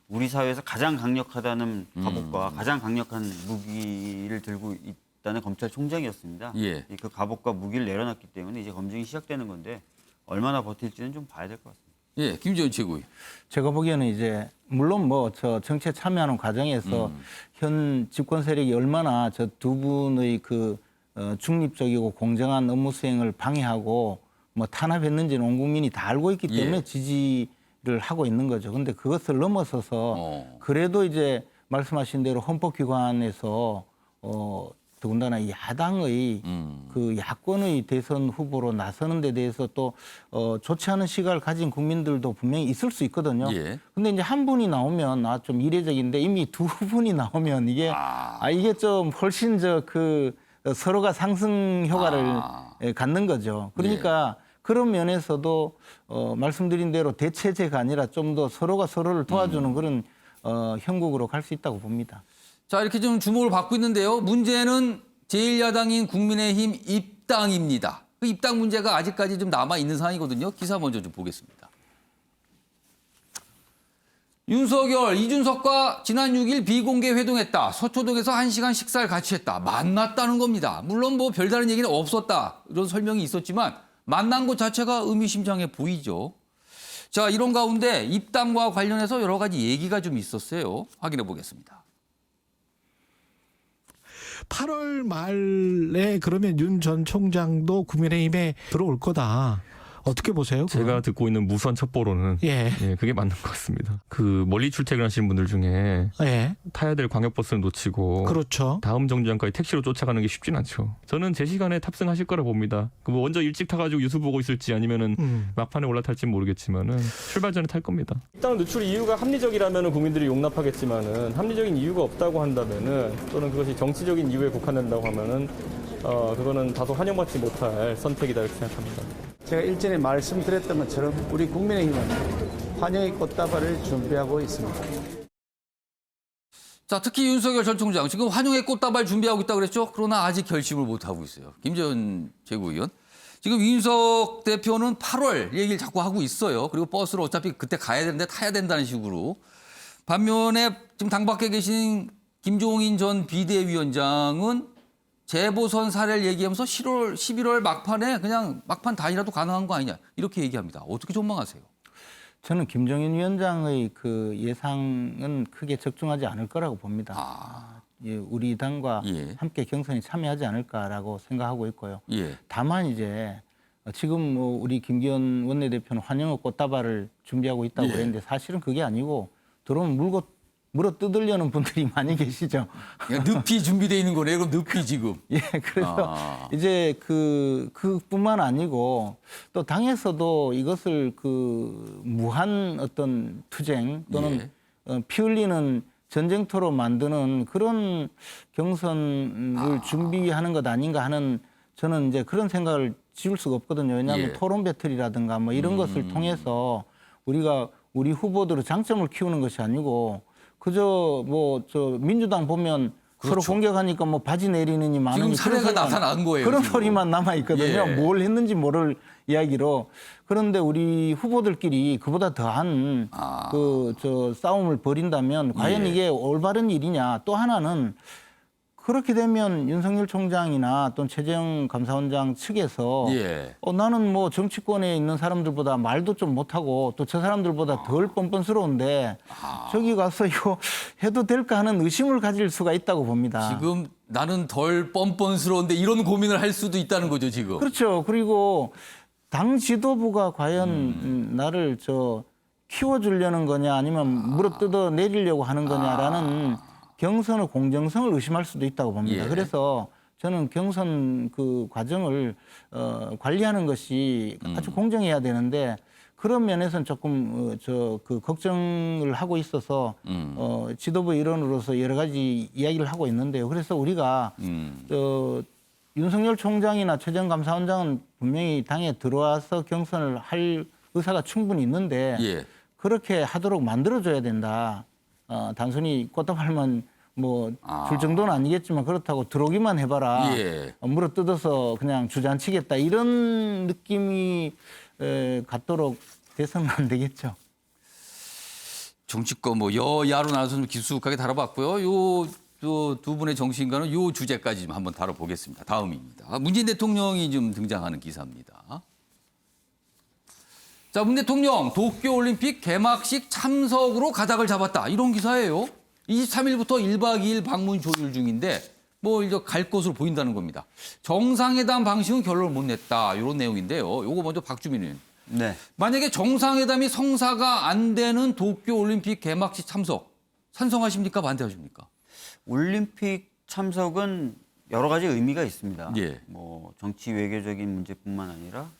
우리 사회에서 가장 강력하다는 갑옷과 가장 강력한 무기를 들고 있다는 검찰총장이었습니다. 예. 그 갑옷과 무기를 내려놨기 때문에 이제 검증이 시작되는 건데 얼마나 버틸지는 좀 봐야 될 것 같습니다. 예, 김재원 최고위. 제가 보기에는 이제 물론 뭐 저 정치에 참여하는 과정에서 현 집권 세력이 얼마나 저 두 분의 그 중립적이고 공정한 업무 수행을 방해하고 뭐 탄압했는지는 온 국민이 다 알고 있기 때문에 예. 지지를 하고 있는 거죠. 근데 그것을 넘어서서 그래도 이제 말씀하신 대로 헌법기관에서 더군다나 야당의 그 야권의 대선 후보로 나서는 데 대해서 또 좋지 않은 시각을 가진 국민들도 분명히 있을 수 있거든요. 예. 근데 이제 한 분이 나오면 좀 이례적인데 이미 두 분이 나오면 이게 이게 좀 훨씬 그 서로가 상승 효과를 갖는 거죠. 그러니까 그런 면에서도 말씀드린 대로 대체제가 아니라 좀 더 서로가 서로를 도와주는 그런 형국으로 갈 수 있다고 봅니다. 자, 이렇게 좀 주목을 받고 있는데요. 문제는 제1야당인 국민의힘 입당입니다. 그 입당 문제가 아직까지 좀 남아있는 상황이거든요. 기사 먼저 좀 보겠습니다. 윤석열, 이준석과 지난 6일 비공개 회동했다. 서초동에서 1시간 식사를 같이 했다. 만났다는 겁니다. 물론 뭐 별다른 얘기는 없었다. 이런 설명이 있었지만 만난 것 자체가 의미심장해 보이죠. 자, 이런 가운데 입당과 관련해서 여러 가지 얘기가 좀 있었어요. 확인해 보겠습니다. 8월 말에 그러면 윤 전 총장도 국민의힘에 들어올 거다. 어떻게 보세요? 제가 듣고 있는 무수한 첩보로는 예. 그게 맞는 것 같습니다. 그 멀리 출퇴근하시는 분들 중에 예. 타야 될 광역버스를 놓치고 그렇죠. 다음 정류장까지 택시로 쫓아가는 게 쉽진 않죠. 저는 제 시간에 탑승하실 거라 봅니다. 뭐 먼저 일찍 타가지고 뉴스 보고 있을지 아니면은 막판에 올라탈지는 모르겠지만은 출발 전에 탈 겁니다. 입당 누출 이유가 합리적이라면 국민들이 용납하겠지만은 합리적인 이유가 없다고 한다면은 또는 그것이 정치적인 이유에 국한된다고 하면은 그거는 다소 환영받지 못할 선택이다 이렇게 생각합니다. 제가 일전에 말씀드렸던 것처럼 우리 국민의힘은 환영의 꽃다발을 준비하고 있습니다. 자, 특히 윤석열 전 총장 지금 환영의 꽃다발 준비하고 있다고 그랬죠? 그러나 아직 결심을 못하고 있어요. 김재원 최고위원. 지금 윤석 대표는 8월 얘기를 자꾸 하고 있어요. 그리고 버스를 어차피 그때 가야 되는데 타야 된다는 식으로. 반면에 지금 당 밖에 계신 김종인 전 비대위원장은 재보선 사례를 얘기하면서 11월 막판에 그냥 막판 단이라도 가능한 거 아니냐 이렇게 얘기합니다. 어떻게 전망하세요? 저는 김종인 위원장의 그 예상은 크게 적중하지 않을 거라고 봅니다. 우리 당과 함께 경선에 참여하지 않을까라고 생각하고 있고요. 다만 이제 지금 뭐 우리 김기현 원내대표는 환영의 꽃다발을 준비하고 있다고 그랬는데 사실은 그게 아니고 들어오면 물어 뜯으려는 분들이 많이 계시죠. 늪이 준비되어 있는 거네요. 그럼 늪이 지금. 예, 그래서 이제 그뿐만 아니고 또 당에서도 이것을 그 무한 어떤 투쟁 또는 피 흘리는 전쟁터로 만드는 그런 경선을 준비하는 것 아닌가 하는 저는 이제 그런 생각을 지울 수가 없거든요. 왜냐하면 토론 배틀이라든가 뭐 이런 것을 통해서 우리가 우리 후보들의 장점을 키우는 것이 아니고 그저 민주당 보면 서로 공격하니까 뭐 바지 내리느니 마느니 지금 사례가 나타난 거예요. 그런 지금. 소리만 남아 있거든요. 예. 뭘 했는지 모를 이야기로. 그런데 우리 후보들끼리 그보다 더한 저 싸움을 벌인다면 과연 예. 이게 올바른 일이냐. 또 하나는 그렇게 되면 윤석열 총장이나 또는 최재형 감사원장 측에서 예. 나는 뭐 정치권에 있는 사람들보다 말도 좀 못하고 또 저 사람들보다 덜 뻔뻔스러운데 저기 가서 이거 해도 될까 하는 의심을 가질 수가 있다고 봅니다. 지금 나는 덜 뻔뻔스러운데 이런 고민을 할 수도 있다는 거죠, 지금. 그렇죠. 그리고 당 지도부가 과연 나를 키워주려는 거냐 아니면 물어뜯어 내리려고 하는 거냐라는 경선의 공정성을 의심할 수도 있다고 봅니다. 예. 그래서 저는 경선 그 과정을 관리하는 것이 아주 공정해야 되는데 그런 면에서는 조금 그 걱정을 하고 있어서 지도부 일원으로서 여러 가지 이야기를 하고 있는데요. 그래서 우리가 윤석열 총장이나 최재형 감사원장은 분명히 당에 들어와서 경선을 할 의사가 충분히 있는데 예. 그렇게 하도록 만들어줘야 된다. 단순히 꽃다발만 뭐 줄 정도는 아니겠지만 그렇다고 들어오기만 해봐라. 예. 물어뜯어서 그냥 주저앉히겠다. 이런 느낌이 갖도록 돼서는 안 되겠죠. 정치권 뭐 여야로 나눠서 좀 깊숙하게 다뤄봤고요. 두 분의 정치인과는 요 주제까지 좀 한번 다뤄보겠습니다. 다음입니다. 문재인 대통령이 좀 등장하는 기사입니다. 자, 문 대통령 도쿄올림픽 개막식 참석으로 가닥을 잡았다. 이런 기사예요. 23일부터 1박 2일 방문 조율 중인데 뭐 이제 갈 것으로 보인다는 겁니다. 정상회담 방식은 결론을 못 냈다. 이런 내용인데요. 요거 먼저 박주민 의원. 네. 만약에 정상회담이 성사가 안 되는 도쿄올림픽 개막식 참석 찬성하십니까? 반대하십니까? 올림픽 참석은 여러 가지 의미가 있습니다. 예. 뭐 정치 외교적인 문제뿐만 아니라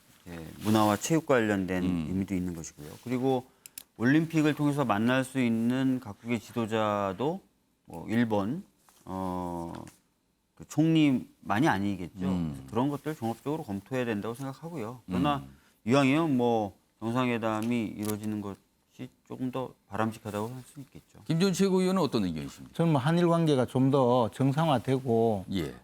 문화와 체육 관련된 의미도 있는 것이고요. 그리고 올림픽을 통해서 만날 수 있는 각국의 지도자도 뭐 일본 그 총리만이 아니겠죠. 그런 것들 종합적으로 검토해야 된다고 생각하고요. 그러나 이왕이면 뭐 정상회담이 이루어지는 것이 조금 더 바람직하다고 할 수 있겠죠. 김전 최고위원은 어떤 의견이십니까? 저는 뭐 한일 관계가 좀 더 정상화되고 예.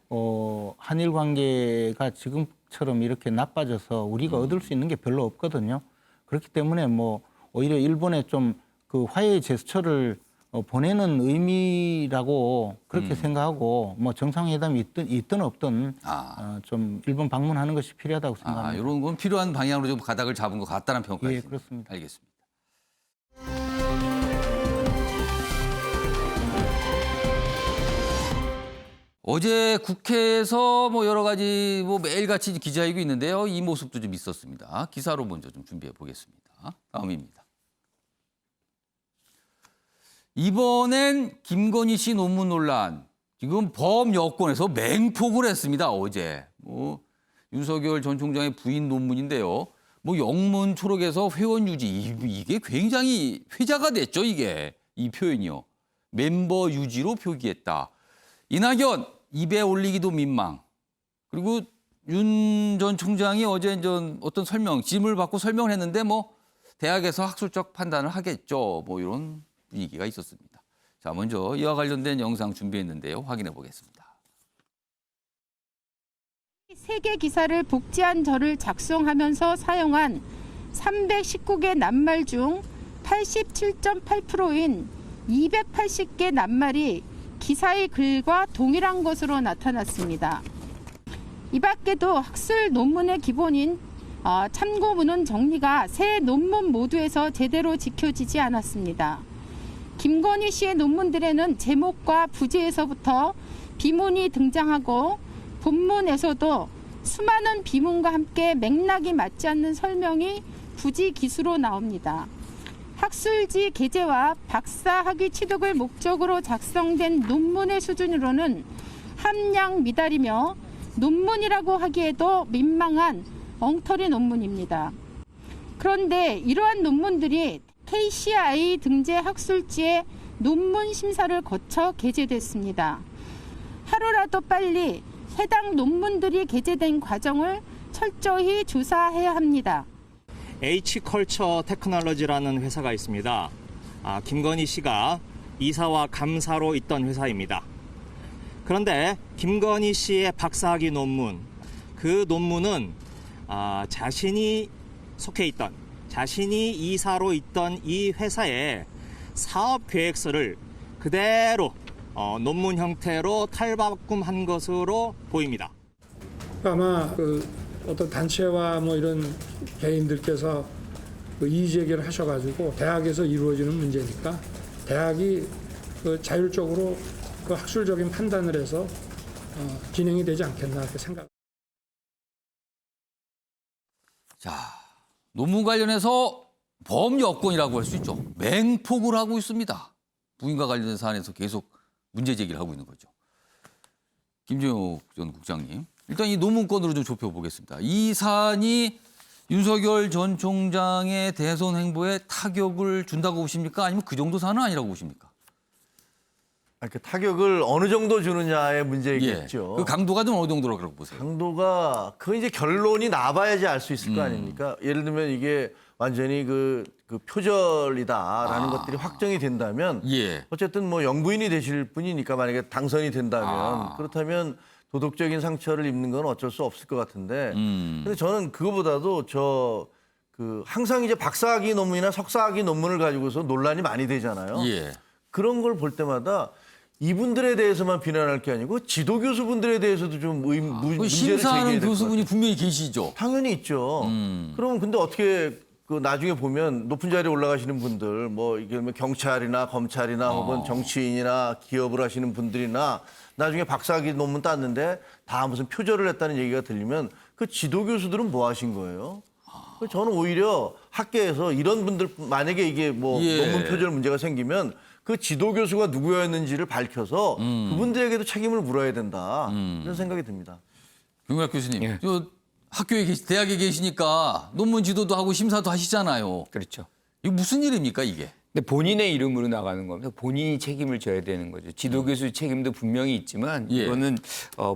한일 관계가 지금처럼 이렇게 나빠져서 우리가 얻을 수 있는 게 별로 없거든요. 그렇기 때문에 뭐 오히려 일본에 좀 그 화해의 제스처를 보내는 의미라고 그렇게 생각하고 뭐 정상회담이 있든 없든 좀 일본 방문하는 것이 필요하다고 생각합니다. 이런 건 필요한 방향으로 좀 가닥을 잡은 것 같다는 평가입니다. 예, 그렇습니다. 알겠습니다. 어제 국회에서 뭐 여러 가지 뭐 매일같이 기자회견이 있는데요. 이 모습도 좀 있었습니다. 기사로 먼저 좀 준비해 보겠습니다. 다음입니다. 이번엔 김건희 씨 논문 논란. 지금 범여권에서 맹폭을 했습니다. 어제. 뭐 윤석열 전 총장의 부인 논문인데요. 뭐 영문 초록에서 회원 유지. 이게 굉장히 회자가 됐죠. 이게. 이 표현이요. 멤버 유지로 표기했다. 이낙연 입에 올리기도 민망. 그리고 윤 전 총장이 어제 어떤 질문을 받고 설명을 했는데 뭐 대학에서 학술적 판단을 하겠죠. 뭐 이런 분위기가 있었습니다. 자, 먼저 이와 관련된 영상 준비했는데요. 확인해 보겠습니다. 세계 기사를 복제한 저를 작성하면서 사용한 319개 낱말 중 87.8%인 280개 낱말이 기사의 글과 동일한 것으로 나타났습니다. 이 밖에도 학술 논문의 기본인 참고문헌 정리가 세 논문 모두에서 제대로 지켜지지 않았습니다. 김건희 씨의 논문들에는 제목과 부제에서부터 비문이 등장하고 본문에서도 수많은 비문과 함께 맥락이 맞지 않는 설명이 부지 기수로 나옵니다. 학술지 게재와 박사 학위 취득을 목적으로 작성된 논문의 수준으로는 함량 미달이며 논문이라고 하기에도 민망한 엉터리 논문입니다. 그런데 이러한 논문들이 KCI 등재 학술지의 논문 심사를 거쳐 게재됐습니다. 하루라도 빨리 해당 논문들이 게재된 과정을 철저히 조사해야 합니다. H컬처 테크놀로지라는 회사가 있습니다. 김건희 씨가 이사와 감사로 있던 회사입니다. 그런데 김건희 씨의 박사학위 논문, 그 논문은 자신이 속해 있던, 자신이 이사로 있던 이 회사의 사업 계획서를 그대로 논문 형태로 탈바꿈한 것으로 보입니다. 아마 그 어떤 단체와 뭐 이런 개인들께서 그 이의 제기를 하셔가지고 대학에서 이루어지는 문제니까 대학이 그 자율적으로 그 학술적인 판단을 해서 진행이 되지 않겠나 이렇게 생각. 자, 논문 관련해서 범여권이라고 할 수 있죠. 맹폭을 하고 있습니다. 부인과 관련된 사안에서 계속 문제 제기를 하고 있는 거죠. 김재욱 전 국장님, 일단 이 논문 건으로 좀 좁혀보겠습니다. 이 사안이 윤석열 전 총장의 대선 행보에 타격을 준다고 보십니까? 아니면 그 정도 사안은 아니라고 보십니까? 그 타격을 어느 정도 주느냐의 문제겠죠. 그 강도가 좀 어느 정도라고 보세요? 강도가 그 이제 결론이 나봐야지 알 수 있을 거 아닙니까? 예를 들면 이게 완전히 그 표절이다라는 것들이 확정이 된다면 어쨌든 뭐 영부인이 되실 분이니까 만약에 당선이 된다면 그렇다면 도덕적인 상처를 입는 건 어쩔 수 없을 것 같은데 근데 저는 그거보다도 항상 이제 박사학위 논문이나 석사학위 논문을 가지고서 논란이 많이 되잖아요. 그런 걸 볼 때마다 이분들에 대해서만 비난할 게 아니고 지도 교수분들에 대해서도 좀 문제를 심사하는 교수분이 분명히 계시죠. 당연히 있죠. 그러면 근데 어떻게 그 나중에 보면 높은 자리에 올라가시는 분들 뭐 이게 경찰이나 검찰이나 혹은 정치인이나 기업을 하시는 분들이나 나중에 박사학위 논문 땄는데 다 무슨 표절을 했다는 얘기가 들리면 그 지도 교수들은 뭐 하신 거예요? 저는 오히려 학계에서 이런 분들 만약에 이게 뭐 논문 표절 문제가 생기면 그 지도 교수가 누구였는지를 밝혀서 그분들에게도 책임을 물어야 된다. 이런 생각이 듭니다. 김용학 교수님, 학교에 대학에 계시니까 논문 지도도 하고 심사도 하시잖아요. 그렇죠. 이거 무슨 일입니까, 이게? 근데 본인의 이름으로 나가는 겁니다. 본인이 책임을 져야 되는 거죠. 지도교수 책임도 분명히 있지만 이거는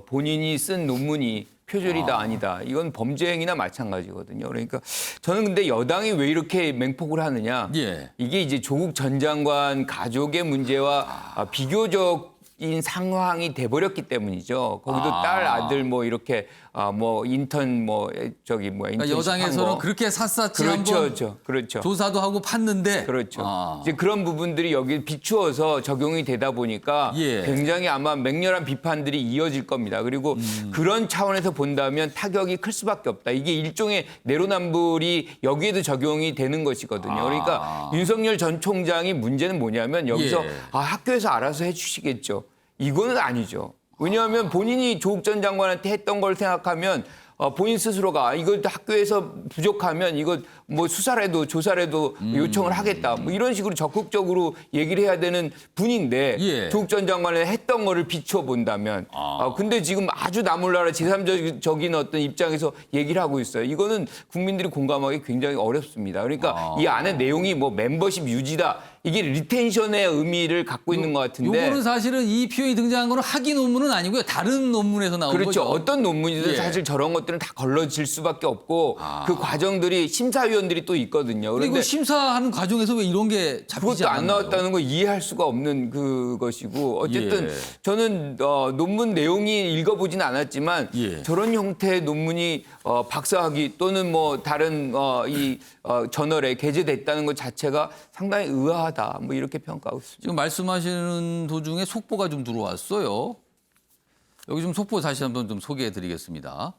본인이 쓴 논문이 표절이다 아니다. 이건 범죄 행위나 마찬가지거든요. 그러니까 저는 근데 여당이 왜 이렇게 맹폭을 하느냐. 이게 이제 조국 전 장관 가족의 문제와 비교적인 상황이 돼버렸기 때문이죠. 거기도 딸, 아들 뭐 이렇게 뭐 인턴 그러니까 여당에서는 그렇게 샅샅이 그렇죠. 조사도 하고 팠는데 이제 그런 부분들이 여기 비추어서 적용이 되다 보니까 굉장히 아마 맹렬한 비판들이 이어질 겁니다. 그리고 그런 차원에서 본다면 타격이 클 수밖에 없다. 이게 일종의 내로남불이 여기에도 적용이 되는 것이거든요. 그러니까 윤석열 전 총장이 문제는 뭐냐면 여기서 학교에서 알아서 해주시겠죠. 이거는 아니죠. 왜냐하면 본인이 조국 전 장관한테 했던 걸 생각하면 본인 스스로가 이거 학교에서 부족하면 이거 뭐 수사라도 조사라도 요청을 하겠다. 뭐 이런 식으로 적극적으로 얘기를 해야 되는 분인데 조국 전 장관이 했던 거를 비추어 본다면 근데 지금 아주 나몰라라 제3적인 어떤 입장에서 얘기를 하고 있어요. 이거는 국민들이 공감하기 굉장히 어렵습니다. 그러니까 이 안에 내용이 뭐 멤버십 유지다. 이게 리텐션의 의미를 갖고 있는 것 같은데. 요거는 사실은 이 표현이 등장한 거는 학위 논문은 아니고요. 다른 논문에서 나온 거죠. 그렇죠. 어떤 논문이든 사실 저런 것들은 다 걸러질 수밖에 없고 그 과정들이 심사위원들이 또 있거든요. 그리고 심사하는 과정에서 왜 이런 게 잡히지 그것도 않나요? 안 나왔다는 거 이해할 수가 없는 그것이고 어쨌든 저는 논문 내용이 읽어보진 않았지만 저런 형태의 논문이 박사학위 또는 뭐 다른 이 저널에 게재됐다는 것 자체가 상당히 의아하다. 뭐 이렇게 평가하고 있습니다. 지금 말씀하시는 도중에 속보가 좀 들어왔어요. 여기 좀 속보 다시 한번 좀 소개해드리겠습니다.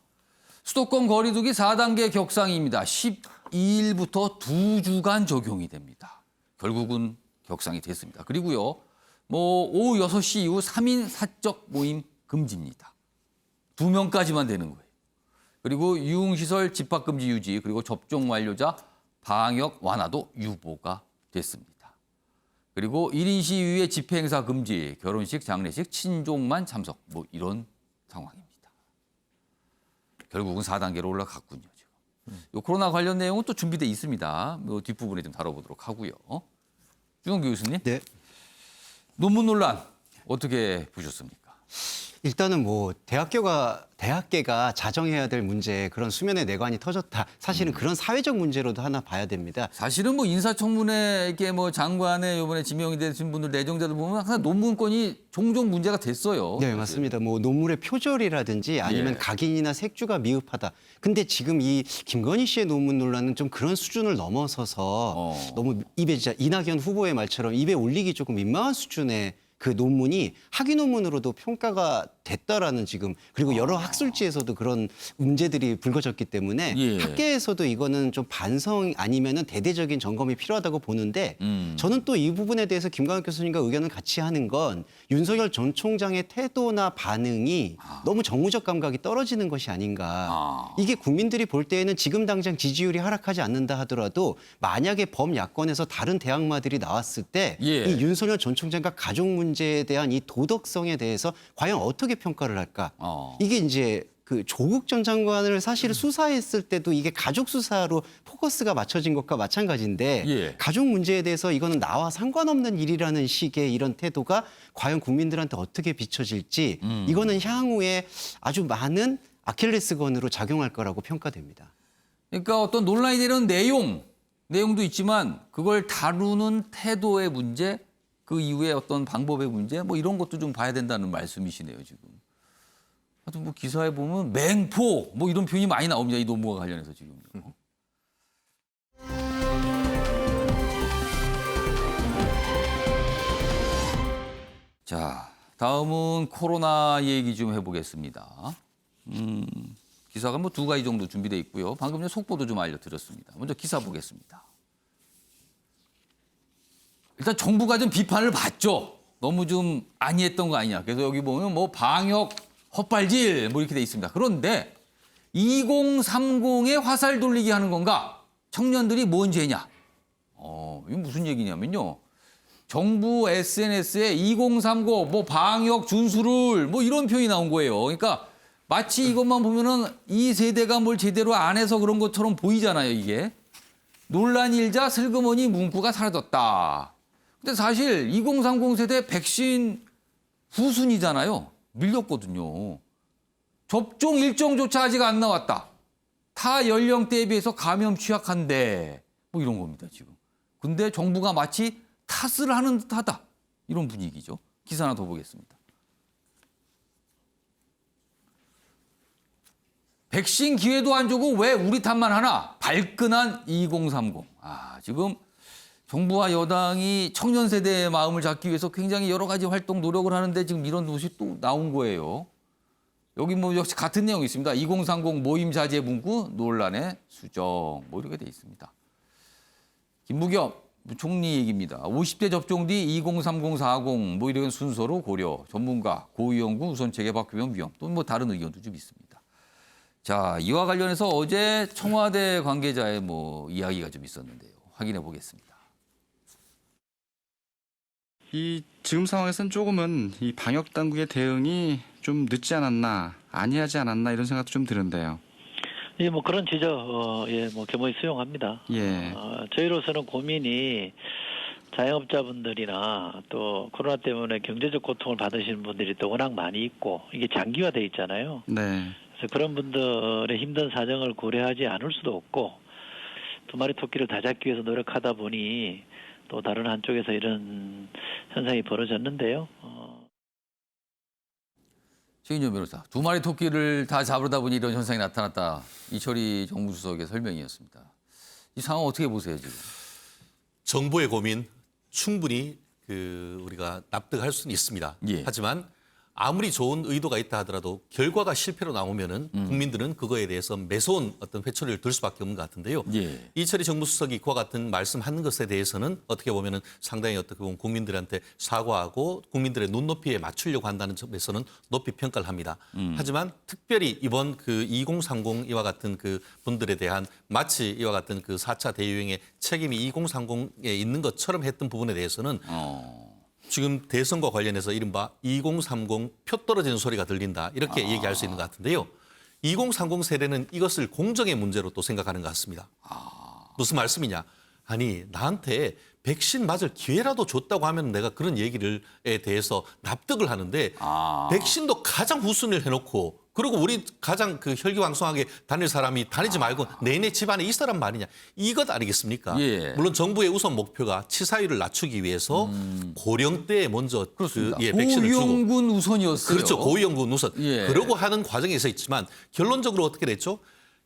수도권 거리두기 4단계 격상입니다. 12일부터 2주간 적용이 됩니다. 결국은 격상이 됐습니다. 그리고요, 뭐 오후 6시 이후 3인 사적 모임 금지입니다. 2명까지만 되는 거예요. 그리고 유흥시설 집합금지 유지, 그리고 접종 완료자 방역 완화도 유보가 됐습니다. 그리고 1인 시위의 집회 행사 금지, 결혼식, 장례식, 친족만 참석, 뭐 이런 상황입니다. 결국은 4단계로 올라갔군요. 지금. 요 코로나 관련 내용은 또 준비돼 있습니다. 뭐 뒷부분에 좀 다뤄보도록 하고요. 주영 교수님. 논문 논란 어떻게 보셨습니까? 일단은 뭐 대학계가 자정해야 될 문제, 그런 수면의 내관이 터졌다. 사실은 그런 사회적 문제로도 하나 봐야 됩니다. 사실은 뭐 인사청문회에 뭐 장관에 이번에 지명이 되신 분들 내정자들 보면 항상 논문권이 종종 문제가 됐어요. 네, 맞습니다. 뭐 논문의 표절이라든지 아니면 각인이나 색주가 미흡하다. 근데 지금 이 김건희 씨의 논문 논란은 좀 그런 수준을 넘어서서 너무 입에 진짜 이낙연 후보의 말처럼 입에 올리기 조금 민망한 수준의 그 논문이 학위 논문으로도 평가가 됐다라는 지금, 그리고 여러 학술지에서도 그런 문제들이 불거졌기 때문에 학계에서도 이거는 좀 반성 아니면은 대대적인 점검이 필요하다고 보는데 저는 또 이 부분에 대해서 김광현 교수님과 의견을 같이 하는 건 윤석열 전 총장의 태도나 반응이 너무 정무적 감각이 떨어지는 것이 아닌가. 이게 국민들이 볼 때에는 지금 당장 지지율이 하락하지 않는다 하더라도 만약에 범야권에서 다른 대항마들이 나왔을 때 이 윤석열 전 총장과 가족 문제에 대한 이 도덕성에 대해서 과연 어떻게 평가를 할까? 이게 이제 그 조국 전 장관을 사실 수사했을 때도 이게 가족 수사로 포커스가 맞춰진 것과 마찬가지인데 가족 문제에 대해서 이거는 나와 상관없는 일이라는 식의 이런 태도가 과연 국민들한테 어떻게 비춰질지 이거는 향후에 아주 많은 아킬레스건으로 작용할 거라고 평가됩니다. 그러니까 어떤 논란이 되는 내용도 있지만 그걸 다루는 태도의 문제, 그 이후에 어떤 방법의 문제, 뭐 이런 것도 좀 봐야 된다는 말씀이시네요, 지금. 하여튼 뭐 기사에 보면 맹포, 뭐 이런 표현이 많이 나옵니다, 이 논문과 관련해서 지금. 자, 다음은 코로나 얘기 좀 해보겠습니다. 기사가 뭐 2가지 정도 준비되어 있고요. 방금 전에 속보도 좀 알려드렸습니다. 먼저 기사 보겠습니다. 일단 정부가 좀 비판을 받죠. 너무 좀 안이했던 거 아니냐. 그래서 여기 보면 뭐 방역 헛발질 뭐 이렇게 돼 있습니다. 그런데 2030에 화살 돌리기 하는 건가? 청년들이 뭔 죄냐? 이게 무슨 얘기냐면요. 정부 SNS에 2030 뭐 방역 준수를 뭐 이런 표현이 나온 거예요. 그러니까 마치 이것만 보면은 이 세대가 뭘 제대로 안 해서 그런 것처럼 보이잖아요, 이게. 논란이 일자 슬그머니 문구가 사라졌다. 근데 사실 2030 세대 백신 후순위잖아요. 밀렸거든요. 접종 일정조차 아직 안 나왔다. 타 연령대에 비해서 감염 취약한데 뭐 이런 겁니다, 지금. 근데 정부가 마치 탓을 하는 듯하다. 이런 분위기죠. 기사 하나 더 보겠습니다. 백신 기회도 안 주고 왜 우리 탓만 하나? 발끈한 2030. 지금 정부와 여당이 청년 세대의 마음을 잡기 위해서 굉장히 여러 가지 활동 노력을 하는데 지금 이런 것이 또 나온 거예요. 여기 뭐 역시 같은 내용이 있습니다. 2030 모임 자제 문구 논란의 수정 뭐 이렇게 돼 있습니다. 김부겸 총리 얘기입니다. 50대 접종 뒤 2030, 40 뭐 이런 순서로 고려. 전문가 고위험군 우선 체계 바뀌면 위험. 또 뭐 다른 의견도 좀 있습니다. 자, 이와 관련해서 어제 청와대 관계자의 뭐 이야기가 좀 있었는데요. 확인해 보겠습니다. 이 지금 상황에서는 조금은 이 방역 당국의 대응이 좀 늦지 않았나, 안이하지 않았나 이런 생각도 좀 드는데요. 예, 뭐 그런 지적, 뭐 겸허히 수용합니다. 저희로서는 고민이 자영업자분들이나 또 코로나 때문에 경제적 고통을 받으시는 분들이 또 워낙 많이 있고 이게 장기화돼 있잖아요. 네. 그래서 그런 분들의 힘든 사정을 고려하지 않을 수도 없고 2마리 토끼를 다 잡기 위해서 노력하다 보니 또 다른 한쪽에서 이런 현상이 벌어졌는데요. 최인정 변호사, 2마리 토끼를 다 잡으다 보니 이런 현상이 나타났다. 이철희 정무수석의 설명이었습니다. 이 상황 어떻게 보세요, 지금? 정부의 고민 충분히 우리가 납득할 수는 있습니다. 하지만 아무리 좋은 의도가 있다 하더라도 결과가 실패로 나오면은 국민들은 그거에 대해서 매서운 어떤 회초리를 들 수밖에 없는 것 같은데요. 이철희 정무수석이 그와 같은 말씀하는 것에 대해서는 어떻게 보면은 상당히 어떻게 보면 국민들한테 사과하고 국민들의 눈높이에 맞추려고 한다는 점에서는 높이 평가를 합니다. 하지만 특별히 이번 2030 이와 같은 그 분들에 대한 마치 이와 같은 그 4차 대유행의 책임이 2030에 있는 것처럼 했던 부분에 대해서는 지금 대선과 관련해서 이른바 2030 표 떨어지는 소리가 들린다. 이렇게 얘기할 수 있는 것 같은데요. 2030 세대는 이것을 공정의 문제로 또 생각하는 것 같습니다. 무슨 말씀이냐? 아니, 나한테 백신 맞을 기회라도 줬다고 하면 내가 그런 얘기에 대해서 납득을 하는데 백신도 가장 후순위를 해놓고 그리고 우리 가장 그 혈기왕성하게 다닐 사람이 다니지 말고 내내 집안에 있으란 말이냐. 이것 아니겠습니까? 예. 물론 정부의 우선 목표가 치사율을 낮추기 위해서 고령대에 먼저 백신을 주고. 고위험군 우선이었어요. 그렇죠. 고위험군 우선. 예. 그러고 하는 과정에서 있지만 결론적으로 어떻게 됐죠?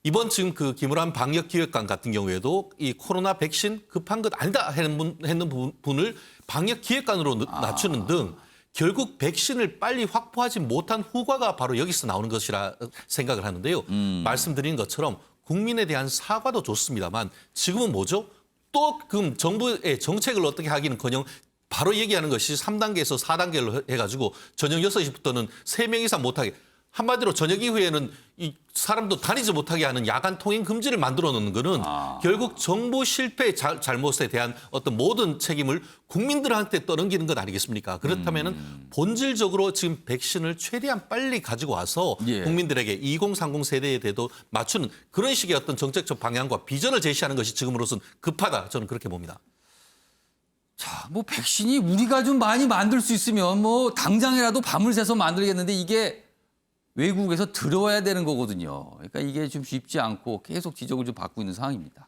이번 지금 그 김우란 방역기획관 같은 경우에도 이 코로나 백신 급한 것 아니다 했는 분을 방역기획관으로 낮추는 등 결국 백신을 빨리 확보하지 못한 후과가 바로 여기서 나오는 것이라 생각을 하는데요. 말씀드린 것처럼 국민에 대한 사과도 좋습니다만 지금은 뭐죠? 또 그럼 정부의 정책을 어떻게 하기는커녕 바로 얘기하는 것이 3단계에서 4단계로 해가지고 저녁 6시부터는 3명 이상 못하게. 한마디로 저녁 이후에는 이 사람도 다니지 못하게 하는 야간 통행 금지를 만들어 놓는 거는 결국 정부 실패의 잘못에 대한 어떤 모든 책임을 국민들한테 떠넘기는 것 아니겠습니까? 그렇다면은 본질적으로 지금 백신을 최대한 빨리 가지고 와서 국민들에게 2030 세대에 대해도 맞추는 그런 식의 어떤 정책적 방향과 비전을 제시하는 것이 지금으로서는 급하다. 저는 그렇게 봅니다. 자, 뭐 백신이 우리가 좀 많이 만들 수 있으면 뭐 당장이라도 밤을 새서 만들겠는데 이게 외국에서 들어와야 되는 거거든요. 그러니까 이게 좀 쉽지 않고 계속 지적을 좀 받고 있는 상황입니다.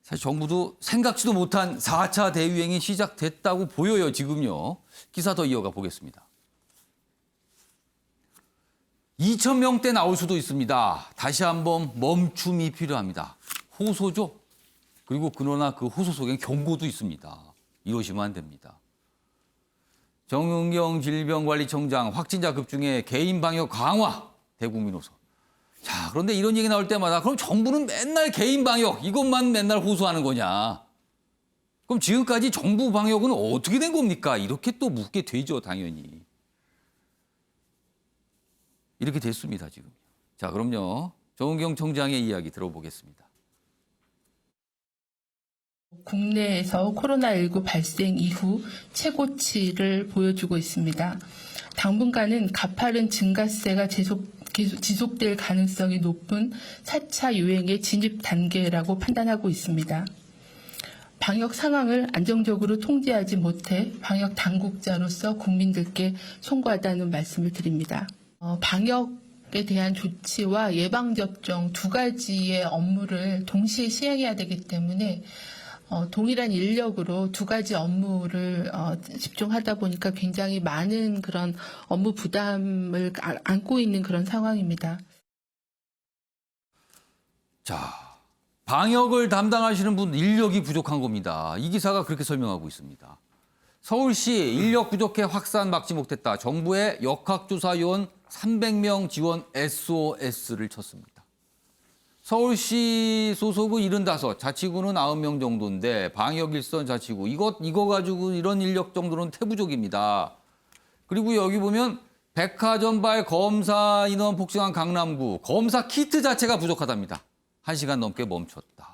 사실 정부도 생각지도 못한 4차 대유행이 시작됐다고 보여요, 지금요. 기사 더 이어가 보겠습니다. 2,000명대 나올 수도 있습니다. 다시 한번 멈춤이 필요합니다. 호소죠. 그리고 그러나 그 호소 속엔 경고도 있습니다. 이러시면 안 됩니다. 정은경 질병관리청장 확진자 급중에 개인 방역 강화 대국민 호소. 자, 그런데 이런 얘기 나올 때마다 그럼 정부는 맨날 개인 방역 이것만 맨날 호소하는 거냐. 그럼 지금까지 정부 방역은 어떻게 된 겁니까? 이렇게 또 묻게 되죠, 당연히. 이렇게 됐습니다, 지금. 자, 그럼요. 정은경 청장의 이야기 들어보겠습니다. 국내에서 코로나19 발생 이후 최고치를 보여주고 있습니다. 당분간은 가파른 증가세가 지속될 가능성이 높은 4차 유행의 진입 단계라고 판단하고 있습니다. 방역 상황을 안정적으로 통제하지 못해 방역 당국자로서 국민들께 송구하다는 말씀을 드립니다. 방역에 대한 조치와 예방접종 두 가지의 업무를 동시에 시행해야 되기 때문에 동일한 인력으로 두 가지 업무를 집중하다 보니까 굉장히 많은 그런 업무 부담을 안고 있는 그런 상황입니다. 자, 방역을 담당하시는 분 인력이 부족한 겁니다. 이 기사가 그렇게 설명하고 있습니다. 서울시 인력 부족해 확산 막지 못했다. 정부의 역학조사 요원 300명 지원 SOS를 쳤습니다. 서울시 소속은 75, 자치구는 9명 정도인데 방역 일선 자치구 이거 가지고 이런 인력 정도는 태부족입니다. 그리고 여기 보면 백화점발 검사 인원 폭증한 강남구 검사 키트 자체가 부족하답니다. 1시간 넘게 멈췄다.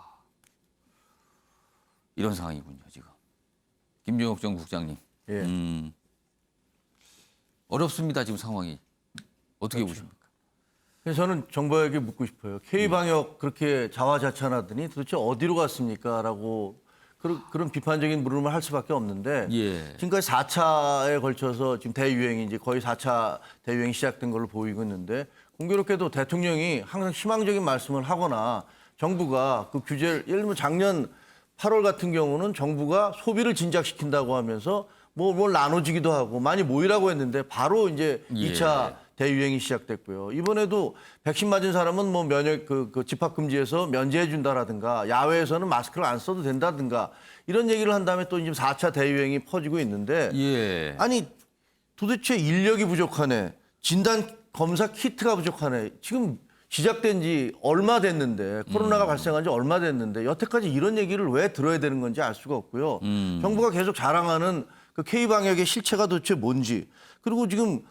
이런 상황이군요, 지금. 김종혁 전 국장님. 어렵습니다, 지금 상황이. 어떻게 보십니까? 저는 정부에게 묻고 싶어요. K방역 그렇게 자화자찬하더니 도대체 어디로 갔습니까? 라고 그런 비판적인 물음을 할 수밖에 없는데 지금까지 4차에 걸쳐서 지금 대유행이 이제 거의 4차 대유행이 시작된 걸로 보이고 있는데 공교롭게도 대통령이 항상 희망적인 말씀을 하거나 정부가 그 규제를 예를 들면 작년 8월 같은 경우는 정부가 소비를 진작시킨다고 하면서 뭘 나눠주기도 하고 많이 모이라고 했는데 바로 이제 2차 대유행이 시작됐고요. 이번에도 백신 맞은 사람은 뭐 면역 그 집합 금지에서 면제해 준다라든가 야외에서는 마스크를 안 써도 된다든가 이런 얘기를 한 다음에 또 이제 4차 대유행이 퍼지고 있는데 아니 도대체 인력이 부족하네. 진단 검사 키트가 부족하네. 지금 시작된 지 얼마 됐는데 코로나가 발생한 지 얼마 됐는데 여태까지 이런 얘기를 왜 들어야 되는 건지 알 수가 없고요. 정부가 계속 자랑하는 그 K방역의 실체가 도대체 뭔지 그리고 지금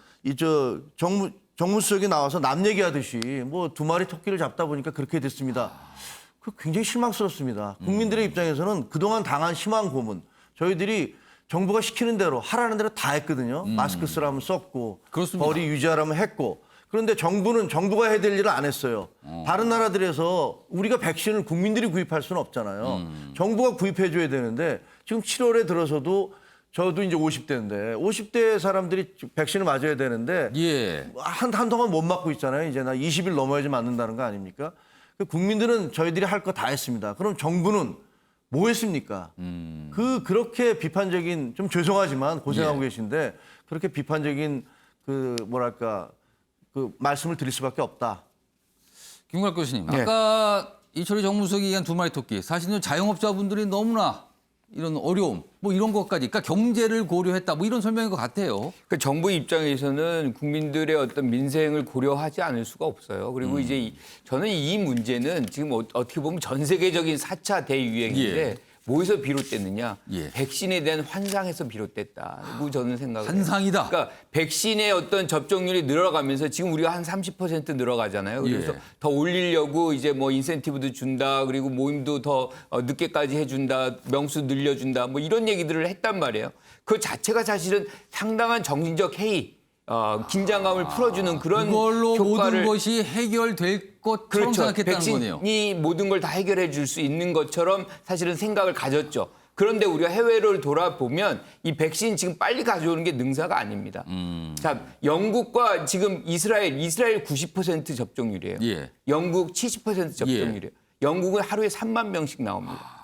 정무수석이 나와서 남 얘기하듯이 뭐 2마리 토끼를 잡다 보니까 그렇게 됐습니다. 그 굉장히 실망스럽습니다. 국민들의 입장에서는 그동안 당한 심한 고문 저희들이 정부가 시키는 대로 하라는 대로 다 했거든요. 마스크 쓰라면 썼고 그렇습니다. 거리 유지하라면 했고 그런데 정부가 해야 될 일을 안 했어요. 다른 나라들에서 우리가 백신을 국민들이 구입할 수는 없잖아요. 정부가 구입해 줘야 되는데 지금 7월에 들어서도 저도 이제 50대인데 50대 사람들이 백신을 맞아야 되는데 한동안 못 맞고 있잖아요. 이제 나 20일 넘어야지 맞는다는 거 아닙니까? 국민들은 저희들이 할 거 다 했습니다. 그럼 정부는 뭐 했습니까? 그렇게 비판적인, 좀 죄송하지만 고생하고 계신데 그렇게 비판적인 그 말씀을 드릴 수밖에 없다. 김광학 교수님, 아까 이철희 정무수석이 얘기한 두 마리 토끼, 사실은 자영업자분들이 너무나 이런 어려움, 뭐 이런 것까지, 그러니까 경제를 고려했다, 뭐 이런 설명인 것 같아요. 그 정부 입장에서는 국민들의 어떤 민생을 고려하지 않을 수가 없어요. 그리고 이제 저는 이 문제는 지금 어떻게 보면 전 세계적인 4차 대유행인데 뭐에서 비롯됐느냐? 백신에 대한 환상에서 비롯됐다고 저는 생각을 해요. 환상이다. 그러니까 백신의 어떤 접종률이 늘어가면서 지금 우리가 한 30% 늘어가잖아요. 그래서 더 올리려고 이제 뭐 인센티브도 준다, 그리고 모임도 더 늦게까지 해준다, 명수 늘려준다, 뭐 이런 얘기들을 했단 말이에요. 그 자체가 사실은 상당한 정신적 해이, 긴장감을 풀어주는 그런 그걸로 효과를, 모든 것이 해결될 것처럼 그렇죠. 생각했다는 거네요. 백신이 모든 걸 다 해결해 줄 수 있는 것처럼 사실은 생각을 가졌죠. 그런데 우리가 해외를 돌아보면 이 백신 지금 빨리 가져오는 게 능사가 아닙니다. 자, 영국과 지금 이스라엘 90% 접종률이에요. 영국 70% 접종률이에요. 영국은 하루에 3만 명씩 나옵니다.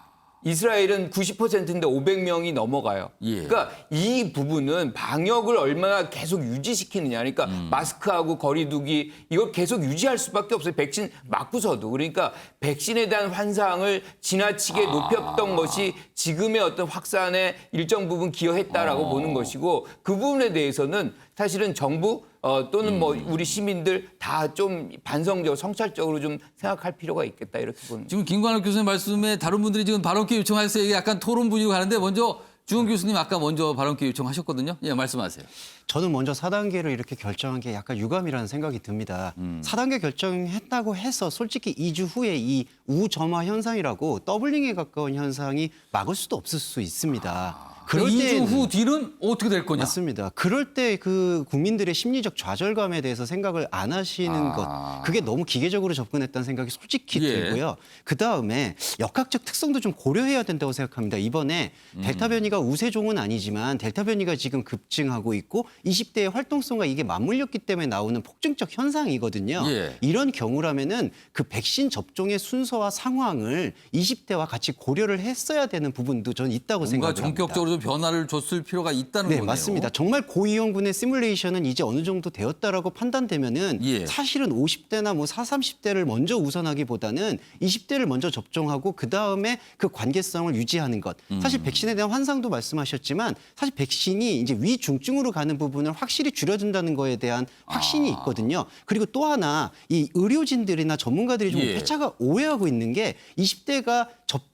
이스라엘은 90%인데 500명이 넘어가요. 그러니까 이 부분은 방역을 얼마나 계속 유지시키느냐. 그러니까 마스크하고 거리 두기 이걸 계속 유지할 수밖에 없어요. 백신 맞고서도. 그러니까 백신에 대한 환상을 지나치게 높였던 것이 지금의 어떤 확산에 일정 부분 기여했다라고 보는 것이고, 그 부분에 대해서는 사실은 정부 또는 뭐 우리 시민들 다 좀 반성적으로 성찰적으로 좀 생각할 필요가 있겠다, 이렇게 보는. 지금 김광학 교수님 말씀에 다른 분들이 지금 발언기 요청해서 이게 약간 토론 분위기로 가는데 먼저 주은 교수님 아까 먼저 발언기 요청하셨거든요. 예, 말씀하세요. 저는 먼저 4단계를 이렇게 결정한 게 약간 유감이라는 생각이 듭니다. 4단계 결정했다고 해서 솔직히 2주 후에 이 우점화 현상이라고 더블링에 가까운 현상이 막을 수도 없을 수 있습니다. 그럴 2주 후 뒤는 어떻게 될 거냐? 맞습니다. 그럴 때 그 국민들의 심리적 좌절감에 대해서 생각을 안 하시는 것, 그게 너무 기계적으로 접근했다는 생각이 솔직히 들고요. 그다음에 역학적 특성도 좀 고려해야 된다고 생각합니다. 이번에 델타 변이가 우세종은 아니지만 델타 변이가 지금 급증하고 있고 20대의 활동성과 이게 맞물렸기 때문에 나오는 폭증적 현상이거든요. 이런 경우라면은 그 백신 접종의 순서와 상황을 20대와 같이 고려를 했어야 되는 부분도 저는 있다고 생각합니다. 전격적으로 변화를 줬을 필요가 있다는 거네요. 네, 맞습니다. 정말 고위험군의 시뮬레이션은 이제 어느 정도 되었다라고 판단되면은 사실은 50대나 뭐 40, 30대를 먼저 우선하기보다는 20대를 먼저 접종하고 그 다음에 그 관계성을 유지하는 것. 사실 백신에 대한 환상도 말씀하셨지만 사실 백신이 이제 위중증으로 가는 부분을 확실히 줄여준다는 거에 대한 확신이 있거든요. 그리고 또 하나 이 의료진들이나 전문가들이 좀 회차가 오해하고 있는 게 20대가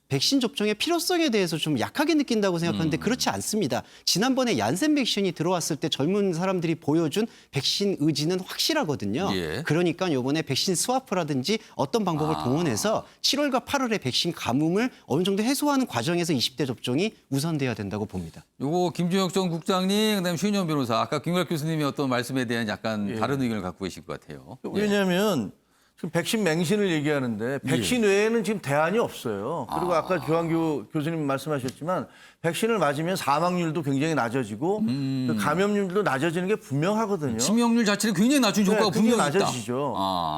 백신 접종의 필요성에 대해서 좀 약하게 느낀다고 생각하는데 그렇지 않습니다. 지난번에 얀센 백신이 들어왔을 때 젊은 사람들이 보여준 백신 의지는 확실하거든요. 그러니까 이번에 백신 스와프라든지 어떤 방법을 동원해서 7월과 8월에 백신 가뭄을 어느 정도 해소하는 과정에서 20대 접종이 우선돼야 된다고 봅니다. 요거 김준혁 전 국장님, 그다음에 최인영 변호사, 아까 김광학 교수님의 어떤 말씀에 대한 약간 다른 의견을 갖고 계실 것 같아요. 왜냐하면 지금 백신 맹신을 얘기하는데 백신 외에는 지금 대안이 없어요. 그리고 아까 조한규 교수님 말씀하셨지만 백신을 맞으면 사망률도 굉장히 낮아지고 그 감염률도 낮아지는 게 분명하거든요. 치명률 자체는 굉장히 낮은 효과가 분명히 낮아지죠.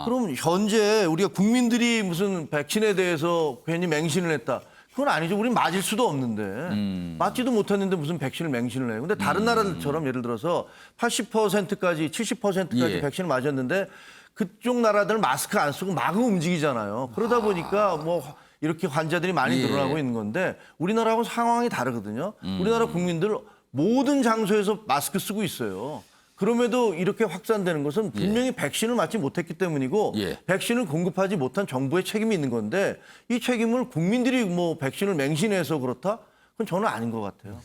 그럼 현재 우리가 국민들이 무슨 백신에 대해서 괜히 맹신을 했다. 그건 아니죠. 우린 맞을 수도 없는데 맞지도 못했는데 무슨 백신을 맹신을 해요. 근데 다른 나라들처럼 예를 들어서 80%까지 70%까지 백신을 맞았는데 그쪽 나라들은 마스크 안 쓰고 마구 움직이잖아요. 그러다 보니까 뭐 이렇게 환자들이 많이 늘어나고 있는 건데 우리나라하고 상황이 다르거든요. 우리나라 국민들 모든 장소에서 마스크 쓰고 있어요. 그럼에도 이렇게 확산되는 것은 분명히 백신을 맞지 못했기 때문이고 백신을 공급하지 못한 정부의 책임이 있는 건데 이 책임을 국민들이 뭐 백신을 맹신해서 그렇다? 그건 저는 아닌 것 같아요.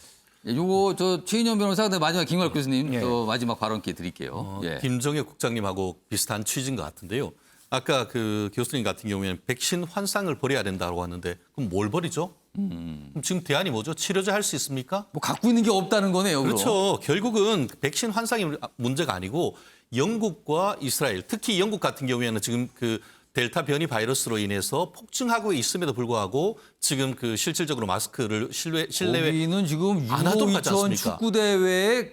요거 저 최인영 변호사, 마지막 김광학 교수님 또 마지막 발언 기회 드릴게요. 김정혁 국장님하고 비슷한 취지인 것 같은데요. 아까 그 교수님 같은 경우에는 백신 환상을 버려야 된다고 하는데 그럼 뭘 버리죠? 그럼 지금 대안이 뭐죠? 치료제 할 수 있습니까? 뭐 갖고 있는 게 없다는 거네요. 그렇죠. 결국은 백신 환상이 문제가 아니고 영국과 이스라엘, 특히 영국 같은 경우에는 지금 그 델타 변이 바이러스로 인해서 폭증하고 있음에도 불구하고 지금 그 실질적으로 마스크를 실내외 거기는 지금 안 하도록 하지 2000 않습니까? 축구 대회에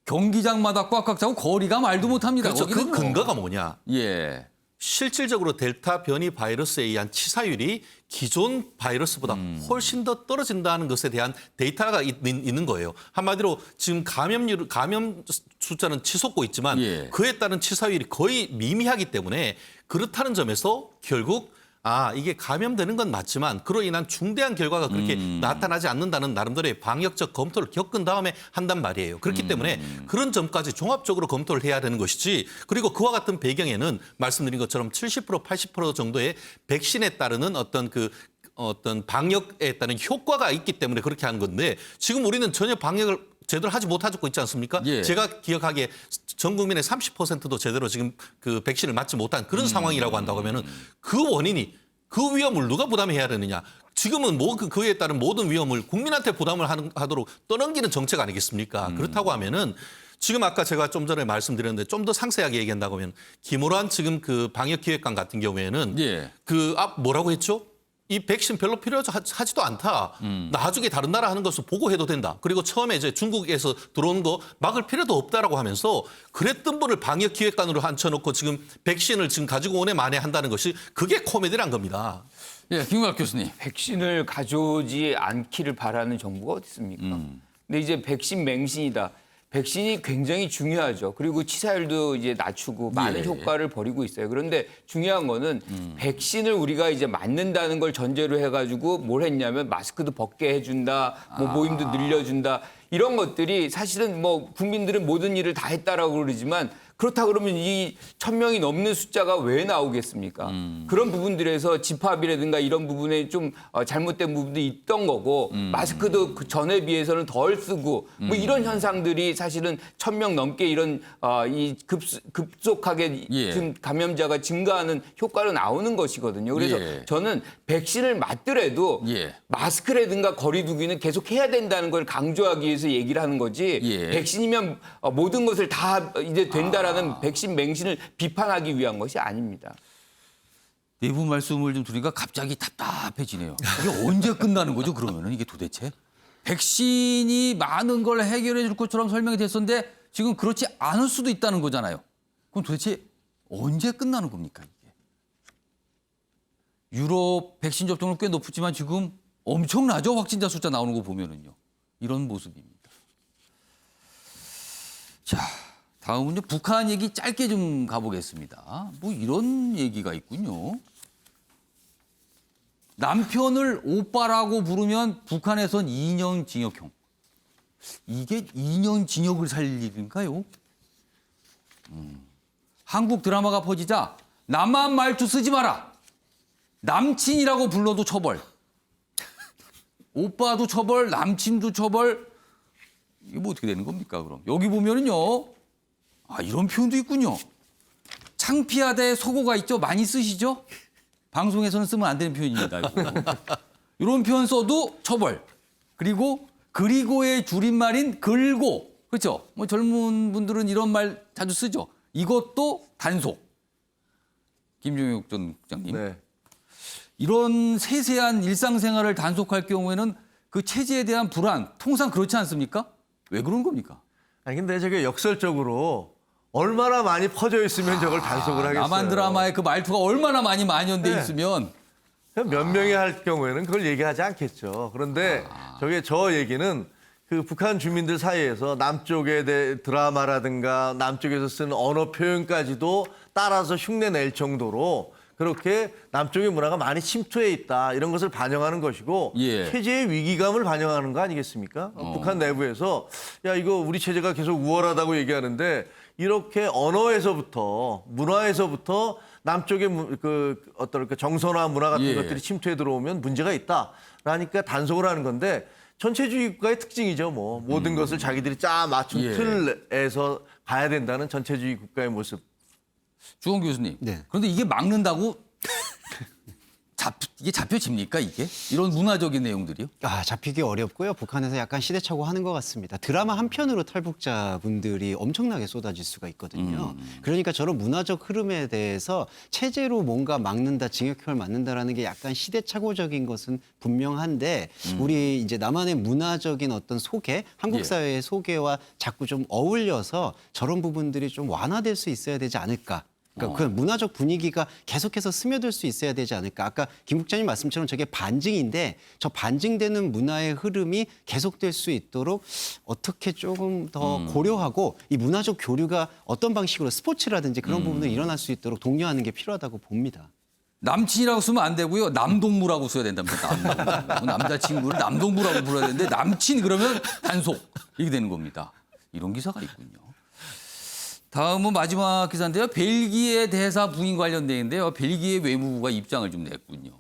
경기장마다 꽉꽉 차고 거리가 말도 못합니다. 그렇죠. 그 거기는요. 근거가 뭐냐? 예. 실질적으로 델타 변이 바이러스에 의한 치사율이 기존 바이러스보다 훨씬 더 떨어진다는 것에 대한 데이터가 있는 거예요. 한마디로 지금 감염 숫자는 치솟고 있지만 그에 따른 치사율이 거의 미미하기 때문에 그렇다는 점에서 결국 이게 감염되는 건 맞지만 그로 인한 중대한 결과가 그렇게 나타나지 않는다는 나름대로의 방역적 검토를 겪은 다음에 한단 말이에요. 그렇기 때문에 그런 점까지 종합적으로 검토를 해야 되는 것이지 그리고 그와 같은 배경에는 말씀드린 것처럼 70% 80% 정도의 백신에 따르는 어떤 방역에 따른 효과가 있기 때문에 그렇게 하는 건데 지금 우리는 전혀 방역을 제대로 하지 못하고 있지 않습니까? 제가 기억하기에 전 국민의 30%도 제대로 지금 그 백신을 맞지 못한 그런 상황이라고 한다고 하면은 그 원인이 그 위험을 누가 부담해야 되느냐? 지금은 그에 따른 모든 위험을 국민한테 부담을 하도록 떠넘기는 정책 아니겠습니까? 그렇다고 하면은 지금 아까 제가 좀 전에 말씀드렸는데 좀 더 상세하게 얘기한다고 하면 김호란 지금 그 방역기획관 같은 경우에는 뭐라고 했죠? 이 백신 별로 필요하지도 않다. 나중에 다른 나라 하는 것을 보고 해도 된다. 그리고 처음에 이제 중국에서 들어오는 거 막을 필요도 없다라고 하면서 그랬던 분을 방역기획관으로 앉혀놓고 지금 백신을 지금 가지고 오네 마네 한다는 것이 그게 코미디란 겁니다. 예, 김국학 교수님. 백신을 가져오지 않기를 바라는 정부가 어디 있습니까? 근데 이제 백신 맹신이다. 백신이 굉장히 중요하죠. 그리고 치사율도 이제 낮추고 많은 효과를 벌이고 있어요. 그런데 중요한 거는 백신을 우리가 이제 맞는다는 걸 전제로 해가지고 뭘 했냐면 마스크도 벗게 해준다, 뭐 모임도 늘려준다. 이런 것들이 사실은 뭐 국민들은 모든 일을 다 했다라고 그러지만 그렇다 그러면 이 1000명이 넘는 숫자가 왜 나오겠습니까? 그런 부분들에서 집합이라든가 이런 부분에 좀 잘못된 부분도 있던 거고 마스크도 그 전에 비해서는 덜 쓰고 뭐 이런 현상들이 사실은 1000명 넘게 이런 이 급속하게 지금 감염자가 증가하는 효과로 나오는 것이거든요. 그래서 저는 백신을 맞더라도 마스크라든가 거리 두기는 계속 해야 된다는 걸 강조하기 위해서 얘기를 하는 거지 백신이면 모든 것을 다 이제 된다라는 백신 맹신을 비판하기 위한 것이 아닙니다. 네 분 말씀을 좀 들으니까 갑자기 답답해지네요. 이게 언제 끝나는 거죠, 그러면은 이게 도대체? 백신이 많은 걸 해결해 줄 것처럼 설명이 됐었는데 지금 그렇지 않을 수도 있다는 거잖아요. 그럼 도대체 언제 끝나는 겁니까, 이게? 유럽 백신 접종률 꽤 높지만 지금 엄청나죠, 확진자 숫자 나오는 거 보면은요. 이런 모습입니다. 자, 다음은요, 북한 얘기 짧게 좀 가보겠습니다. 뭐 이런 얘기가 있군요. 남편을 오빠라고 부르면 북한에선 2년 징역형. 이게 2년 징역을 살 일인가요? 한국 드라마가 퍼지자 남한 말투 쓰지 마라. 남친이라고 불러도 처벌. 오빠도 처벌, 남친도 처벌. 이게 뭐 어떻게 되는 겁니까, 그럼? 여기 보면은요. 이런 표현도 있군요. 창피하다에 속어가 있죠. 많이 쓰시죠? 방송에서는 쓰면 안 되는 표현입니다. 이거. 이런 표현 써도 처벌. 그리고의 줄임말인 글고. 그렇죠? 뭐 젊은 분들은 이런 말 자주 쓰죠. 이것도 단속. 김종혁 전 국장님. 네. 이런 세세한 일상생활을 단속할 경우에는 그 체제에 대한 불안, 통상 그렇지 않습니까? 왜 그런 겁니까? 근데 저게 역설적으로 얼마나 많이 퍼져 있으면 저걸 단속을 하겠어요. 남한 드라마의 그 말투가 얼마나 많이 만연돼 있으면 몇 명이 할 경우에는 그걸 얘기하지 않겠죠. 그런데 저 얘기는 그 북한 주민들 사이에서 남쪽의 드라마라든가 남쪽에서 쓰는 언어 표현까지도 따라서 흉내 낼 정도로 그렇게 남쪽의 문화가 많이 침투해 있다. 이런 것을 반영하는 것이고 체제의 위기감을 반영하는 거 아니겠습니까? 북한 내부에서 이거 우리 체제가 계속 우월하다고 얘기하는데 이렇게 언어에서부터 문화에서부터 남쪽의 어떤 정서나 문화 같은 것들이 침투해 들어오면 문제가 있다. 그러니까 단속을 하는 건데 전체주의 국가의 특징이죠. 모든 것을 자기들이 맞춘 틀에서 가야 된다는 전체주의 국가의 모습. 주원 교수님. 그런데 이게 막는다고 이게 잡혀집니까 이게? 이런 문화적인 내용들이요? 잡히기 어렵고요. 북한에서 약간 시대착오하는 것 같습니다. 드라마 한 편으로 탈북자분들이 엄청나게 쏟아질 수가 있거든요. 그러니까 저런 문화적 흐름에 대해서 체제로 뭔가 막는다, 징역형을 맞는다라는 게 약간 시대착오적인 것은 분명한데 우리 이제 남한의 문화적인 어떤 소개, 한국 사회의 소개와 자꾸 좀 어울려서 저런 부분들이 좀 완화될 수 있어야 되지 않을까. 그러니까 그 문화적 분위기가 계속해서 스며들 수 있어야 되지 않을까. 아까 김 국장님 말씀처럼 저게 반증인데 저 반증되는 문화의 흐름이 계속될 수 있도록 어떻게 조금 더 고려하고 이 문화적 교류가 어떤 방식으로 스포츠라든지 그런 부분을 일어날 수 있도록 독려하는 게 필요하다고 봅니다. 남친이라고 쓰면 안 되고요. 남동무라고 써야 된답니다. 남동무. 남자친구를 남동무라고 불러야 되는데 남친 그러면 단속 이렇게 되는 겁니다. 이런 기사가 있군요. 다음은 마지막 기사인데요. 벨기에 대사 부인 관련되는데요. 벨기에 외무부가 입장을 좀 냈군요.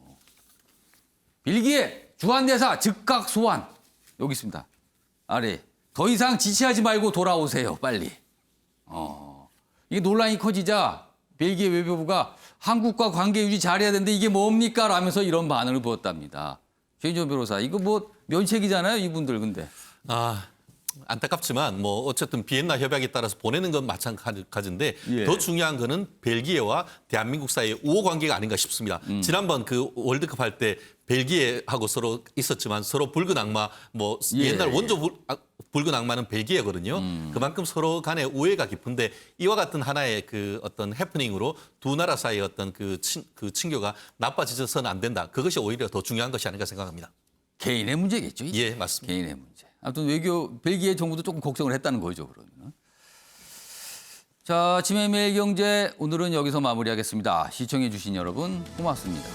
벨기에 주한 대사 즉각 소환. 여기 있습니다. 아래. 더 이상 지체하지 말고 돌아오세요. 빨리. 이게 논란이 커지자 벨기에 외무부가 한국과 관계 유지 잘해야 되는데 이게 뭡니까? 라면서 이런 반응을 보였답니다. 최인정 변호사. 이거 뭐 면책이잖아요. 이분들 근데. 안타깝지만 뭐 어쨌든 비엔나 협약에 따라서 보내는 건 마찬가지인데 더 중요한 거는 벨기에와 대한민국 사이의 우호 관계가 아닌가 싶습니다. 지난번 그 월드컵 할 때 벨기에하고 서로 있었지만 서로 붉은 악마 뭐 옛날 원조 붉은 악마는 벨기에거든요. 그만큼 서로 간에 우애가 깊은데 이와 같은 하나의 그 어떤 해프닝으로 두 나라 사이의 어떤 그 친교가 나빠지서는 안 된다. 그것이 오히려 더 중요한 것이 아닌가 생각합니다. 개인의 문제겠죠. 이제. 예, 맞습니다. 개인의 문제. 아무튼 벨기에 정부도 조금 걱정을 했다는 거죠, 그러면. 자, 아침의 매일경제 오늘은 여기서 마무리하겠습니다. 시청해 주신 여러분 고맙습니다.